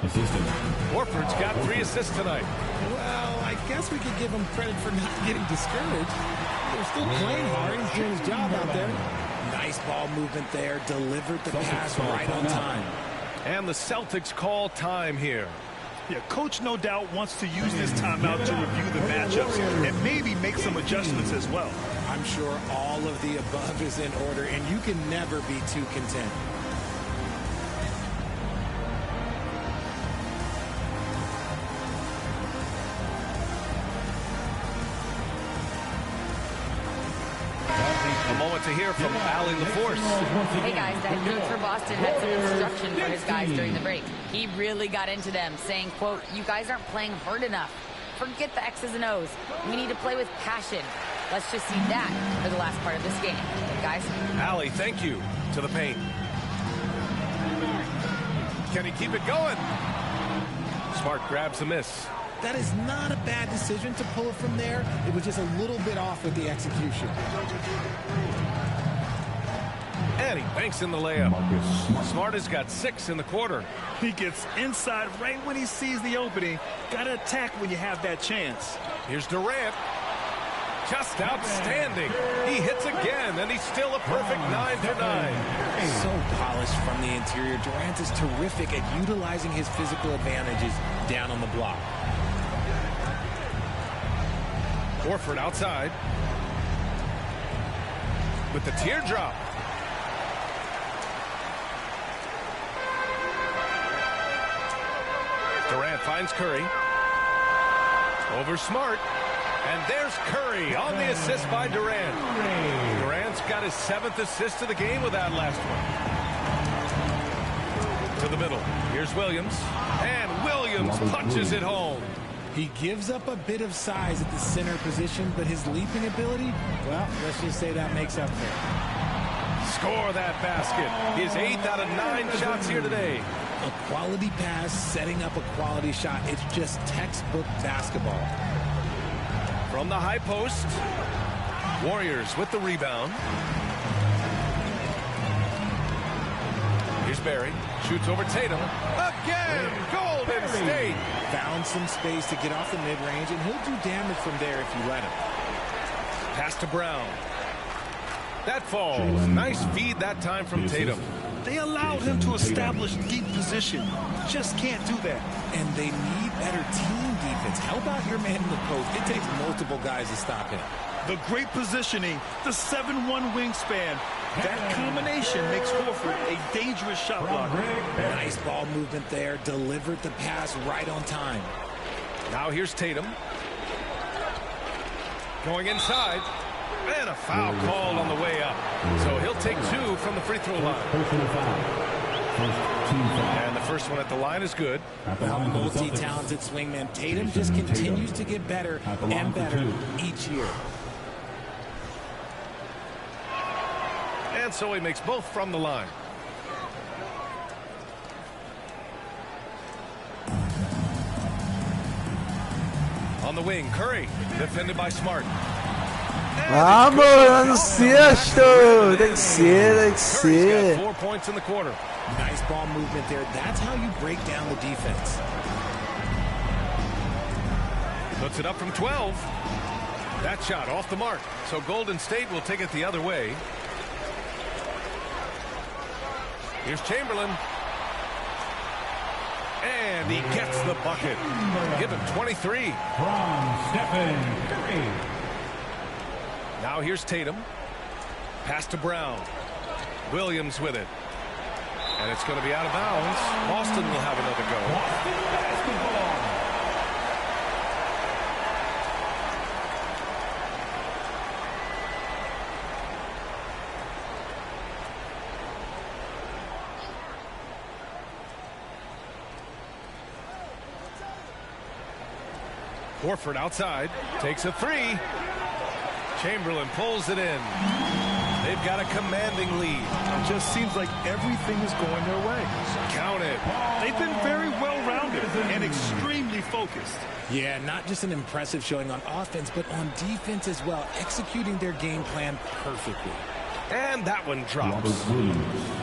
Horford's got 3 assists tonight. Well, I guess we could give him credit for not getting discouraged. They're still playing hard. He's doing his job out there. Nice ball movement there. Delivered the pass right on time. And the Celtics call time here. Yeah, coach no doubt wants to use this timeout to review the matchups and maybe make some adjustments as well. I'm sure all of the above is in order, and you can never be too content. A moment to hear from Allie LaForce. Hey guys, the head coach for Boston had some instruction for his guys during the break. He really got into them, saying, quote, "You guys aren't playing hard enough. Forget the X's and O's. We need to play with passion." Let's just see that for the last part of this game. Guys? Allie, thank you. To the paint. Can he keep it going? Smart grabs a miss. That is not a bad decision to pull it from there. It was just a little bit off with the execution. And he banks in the layup. Smart has got 6 in the quarter. He gets inside right when he sees the opening. Gotta attack when you have that chance. Here's Durant. Just outstanding. He hits again, and he's still a perfect 9 for 9. So polished from the interior. Durant is terrific at utilizing his physical advantages down on the block. Horford outside with the teardrop. Durant finds Curry. Over Smart. And there's Curry on the assist by Durant. Durant's got his 7th assist of the game with that last one. To the middle. Here's Williams. And Williams punches it home. He gives up a bit of size at the center position, but his leaping ability, well, let's just say that makes up for it. Score that basket. His 8th out of 9 shots here today. A quality pass, setting up a quality shot. It's just textbook basketball. From the high post. Warriors with the rebound. Here's Barry. Shoots over Tatum. Again! Golden State! Found some space to get off the mid-range, and he'll do damage from there if you let him. Pass to Brown. That falls. Nice feed that time from Tatum. They allowed him to establish deep position. Just can't do that. And they need better team defense. Help out your man in the post. It takes multiple guys to stop him. The great positioning, the 7'1" wingspan. That combination makes Horford a dangerous shot blocker. Nice ball movement there. Delivered the pass right on time. Now here's Tatum. Going inside. And a foul called on the way up. So he'll take 2 from the free throw line. And the first one at the line is good. Well, multi-talented swingman Tatum just continues to get better and better each year. And so he makes both from the line. On the wing, Curry, defended by Smart. Vamos, no sexto. Tem que ser, tem que ser. 4 points in the quarter. Nice ball movement there. That's how you break down the defense. Puts it up from 12. That shot off the mark. So Golden State will take it the other way. Here's Chamberlain. And he gets the bucket. Give him 23. From Stephen Curry. Now here's Tatum. Pass to Brown. Williams with it. And it's going to be out of bounds. Boston will have another go. Boston basketball. Horford outside. Takes a 3. Chamberlain pulls it in. They've got a commanding lead. It just seems like everything is going their way. Count it. They've been very well-rounded and extremely focused. Yeah, not just an impressive showing on offense, but on defense as well, executing their game plan perfectly. And that one drops.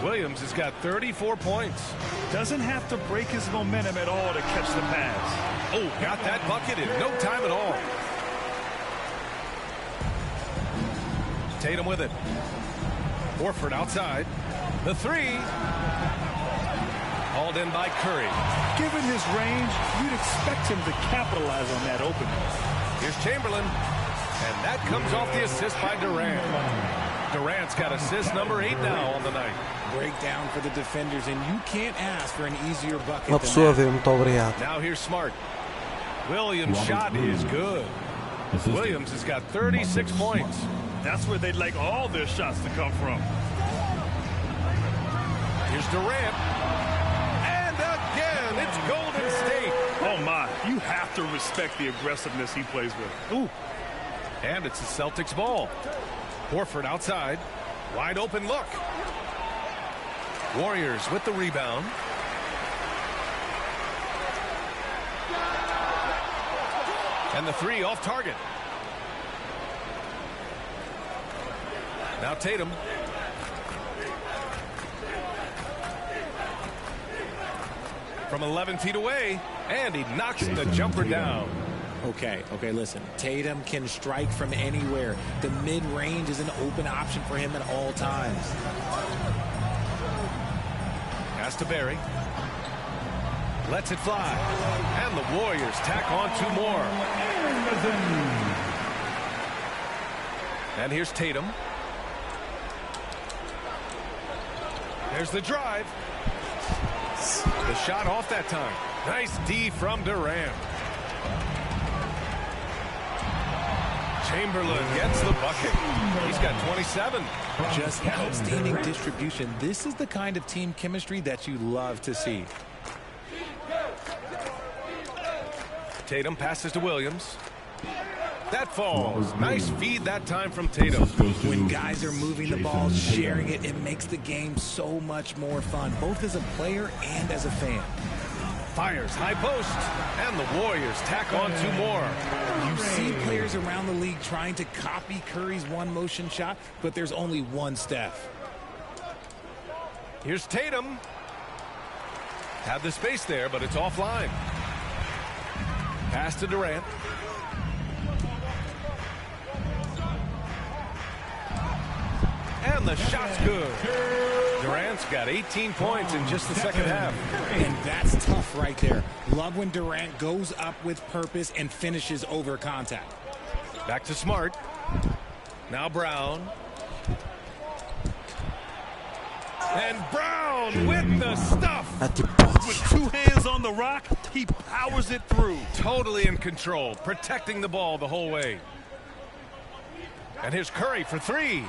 Williams has got 34 points. Doesn't have to break his momentum at all to catch the pass. Oh, got that bucket in no time at all. Tatum with it. Horford outside. The three. Hauled in by Curry. Given his range, you'd expect him to capitalize on that opening. Here's Chamberlain. And that comes off the assist by Durant. Durant's got assist number 8 now on the night. Breakdown for the defenders, and you can't ask for an easier bucket Uma than pessoa that. vê, muito obrigado. Now here's Smart. Williams' shot is good. Williams has got 36 points. That's where they'd like all their shots to come from. Here's Durant. And again, it's Golden State. Oh, my. You have to respect the aggressiveness he plays with. Ooh. And it's the Celtics ball. Horford outside. Wide open look. Warriors with the rebound. And the three off target. Now Tatum. From 11 feet away. And he knocks the jumper down. Okay, listen. Tatum can strike from anywhere. The mid-range is an open option for him at all times. Pass to Barry. Lets it fly. And the Warriors tack on 2 more. And here's Tatum. There's the drive. The shot off that time. Nice D from Durant. Chamberlain gets the bucket. He's got 27. Just outstanding distribution. This is the kind of team chemistry that you love to see. Tatum passes to Williams. That falls. Nice feed that time from Tatum. When guys are moving the ball, sharing it, it makes the game so much more fun, both as a player and as a fan. Fires high post, and the Warriors tack on 2 more. You see players around the league trying to copy Curry's one-motion shot, but there's only one Steph. Here's Tatum. Had the space there, but it's offline. Pass to Durant. And the shot's good. Durant's got 18 points in just the second half. And that's tough right there. Love when Durant goes up with purpose and finishes over contact. Back to Smart. Now Brown. And Brown with the stuff. With 2 hands on the rock, he powers it through. Totally in control, protecting the ball the whole way. And here's Curry for 3.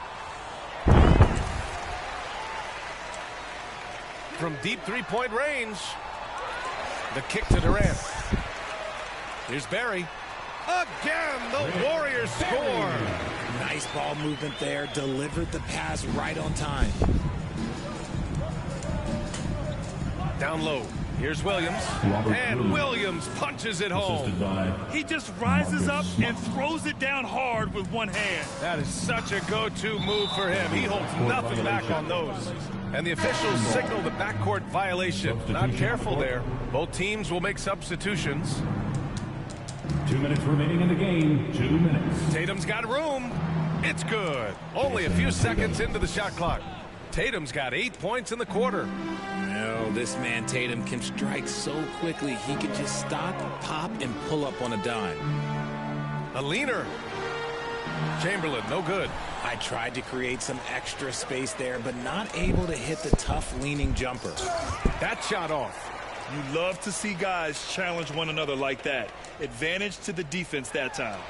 From deep 3-point range. The kick to Durant. Here's Barry. Again, the Warriors score. Nice ball movement there. Delivered the pass right on time. Down low. Here's Williams. And Williams punches it home. He just rises up and throws it down hard with one hand. That is such a go-to move for him. He holds nothing back on those. And the officials signal the backcourt violation. Not careful there. Both teams will make substitutions. 2 minutes remaining in the game. 2 minutes. Tatum's got room. It's good. Only a few seconds into the shot clock. Tatum's got 8 points in the quarter. No, this man Tatum can strike so quickly he can just stop, pop, and pull up on a dime. A leaner. Chamberlain, no good. I tried to create some extra space there, but not able to hit the tough leaning jumper. That shot off. You love to see guys challenge one another like that. Advantage to the defense that time.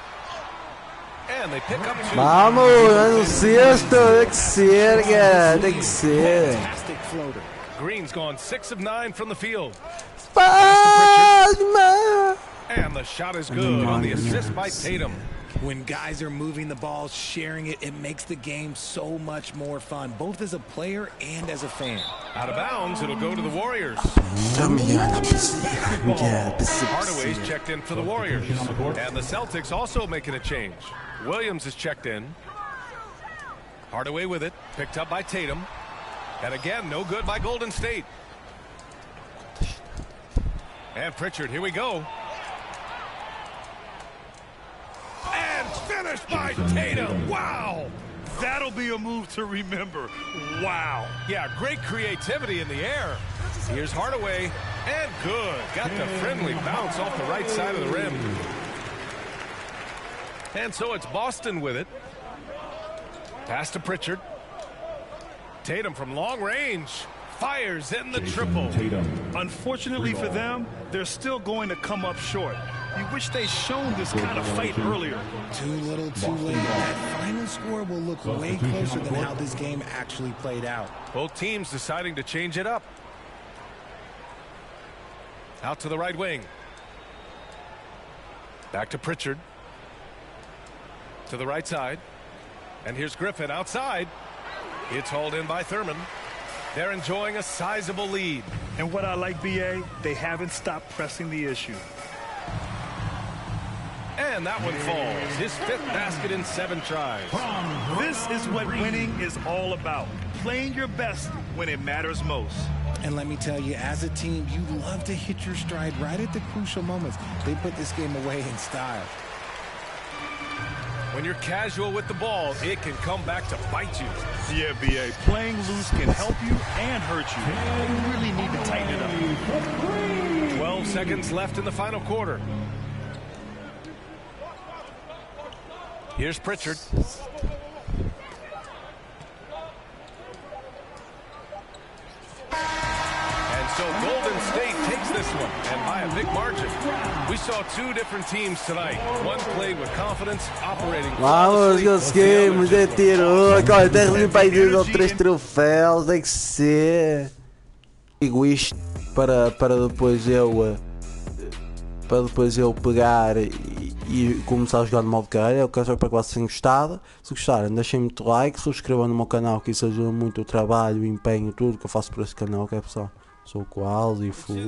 And they pick up 2. Vamos, é no sexto, tem que ser, cara, tem que ser. Fantastic floater. Green's gone 6 of 9 from the field. Pasma. And the shot is good on the assist by Tatum. When guys are moving the ball, sharing it, it makes the game so much more fun, both as a player and as a fan. Out of bounds, it'll go to the Warriors. Hardaway's checked in for the Warriors. And the Celtics also making a change. Williams is checked in. Hardaway with it, picked up by Tatum. And again, no good by Golden State. And Pritchard, here we go. And finished by Tatum. Wow. That'll be a move to remember. Wow. Yeah, great creativity in the air. Here's Hardaway. And good. Got the friendly bounce off the right side of the rim. And so it's Boston with it. Pass to Pritchard. Tatum from long range. Fires in the triple. Unfortunately for them, they're still going to come up short. You wish they'd shown this kind of fight earlier. Too little, too late. That final score will look way closer than how this game actually played out. Both teams deciding to change it up. Out to the right wing. Back to Pritchard. To the right side. And here's Griffin outside. It's hauled in by Thurman. They're enjoying a sizable lead. And what I like, BA, they haven't stopped pressing the issue. And that one falls. His 5th basket in 7 tries. This is what winning is all about. Playing your best when it matters most. And let me tell you, as a team, you love to hit your stride right at the crucial moments. They put this game away in style. When you're casual with the ball, it can come back to bite you. Yeah, BA, playing loose can help you and hurt you. You really need to tighten it up. 12 seconds left in the final quarter. Here's Pritchard. And so Golden State takes this one, and by a big margin. We saw 2 different teams tonight. One played with confidence, operating Vamos, conseguimos, tirou. Agora tem para ir 3 troféus, tem que ser. Digo isto para depois eu pegar e começar a jogar no modo carreira. Eu quero para que vocês tenham gostado. Se gostarem, deixem muito like, subscrevam no meu canal, que isso ajuda muito o trabalho, o empenho, tudo que eu faço por este canal, ok, pessoal? Sou quase fui.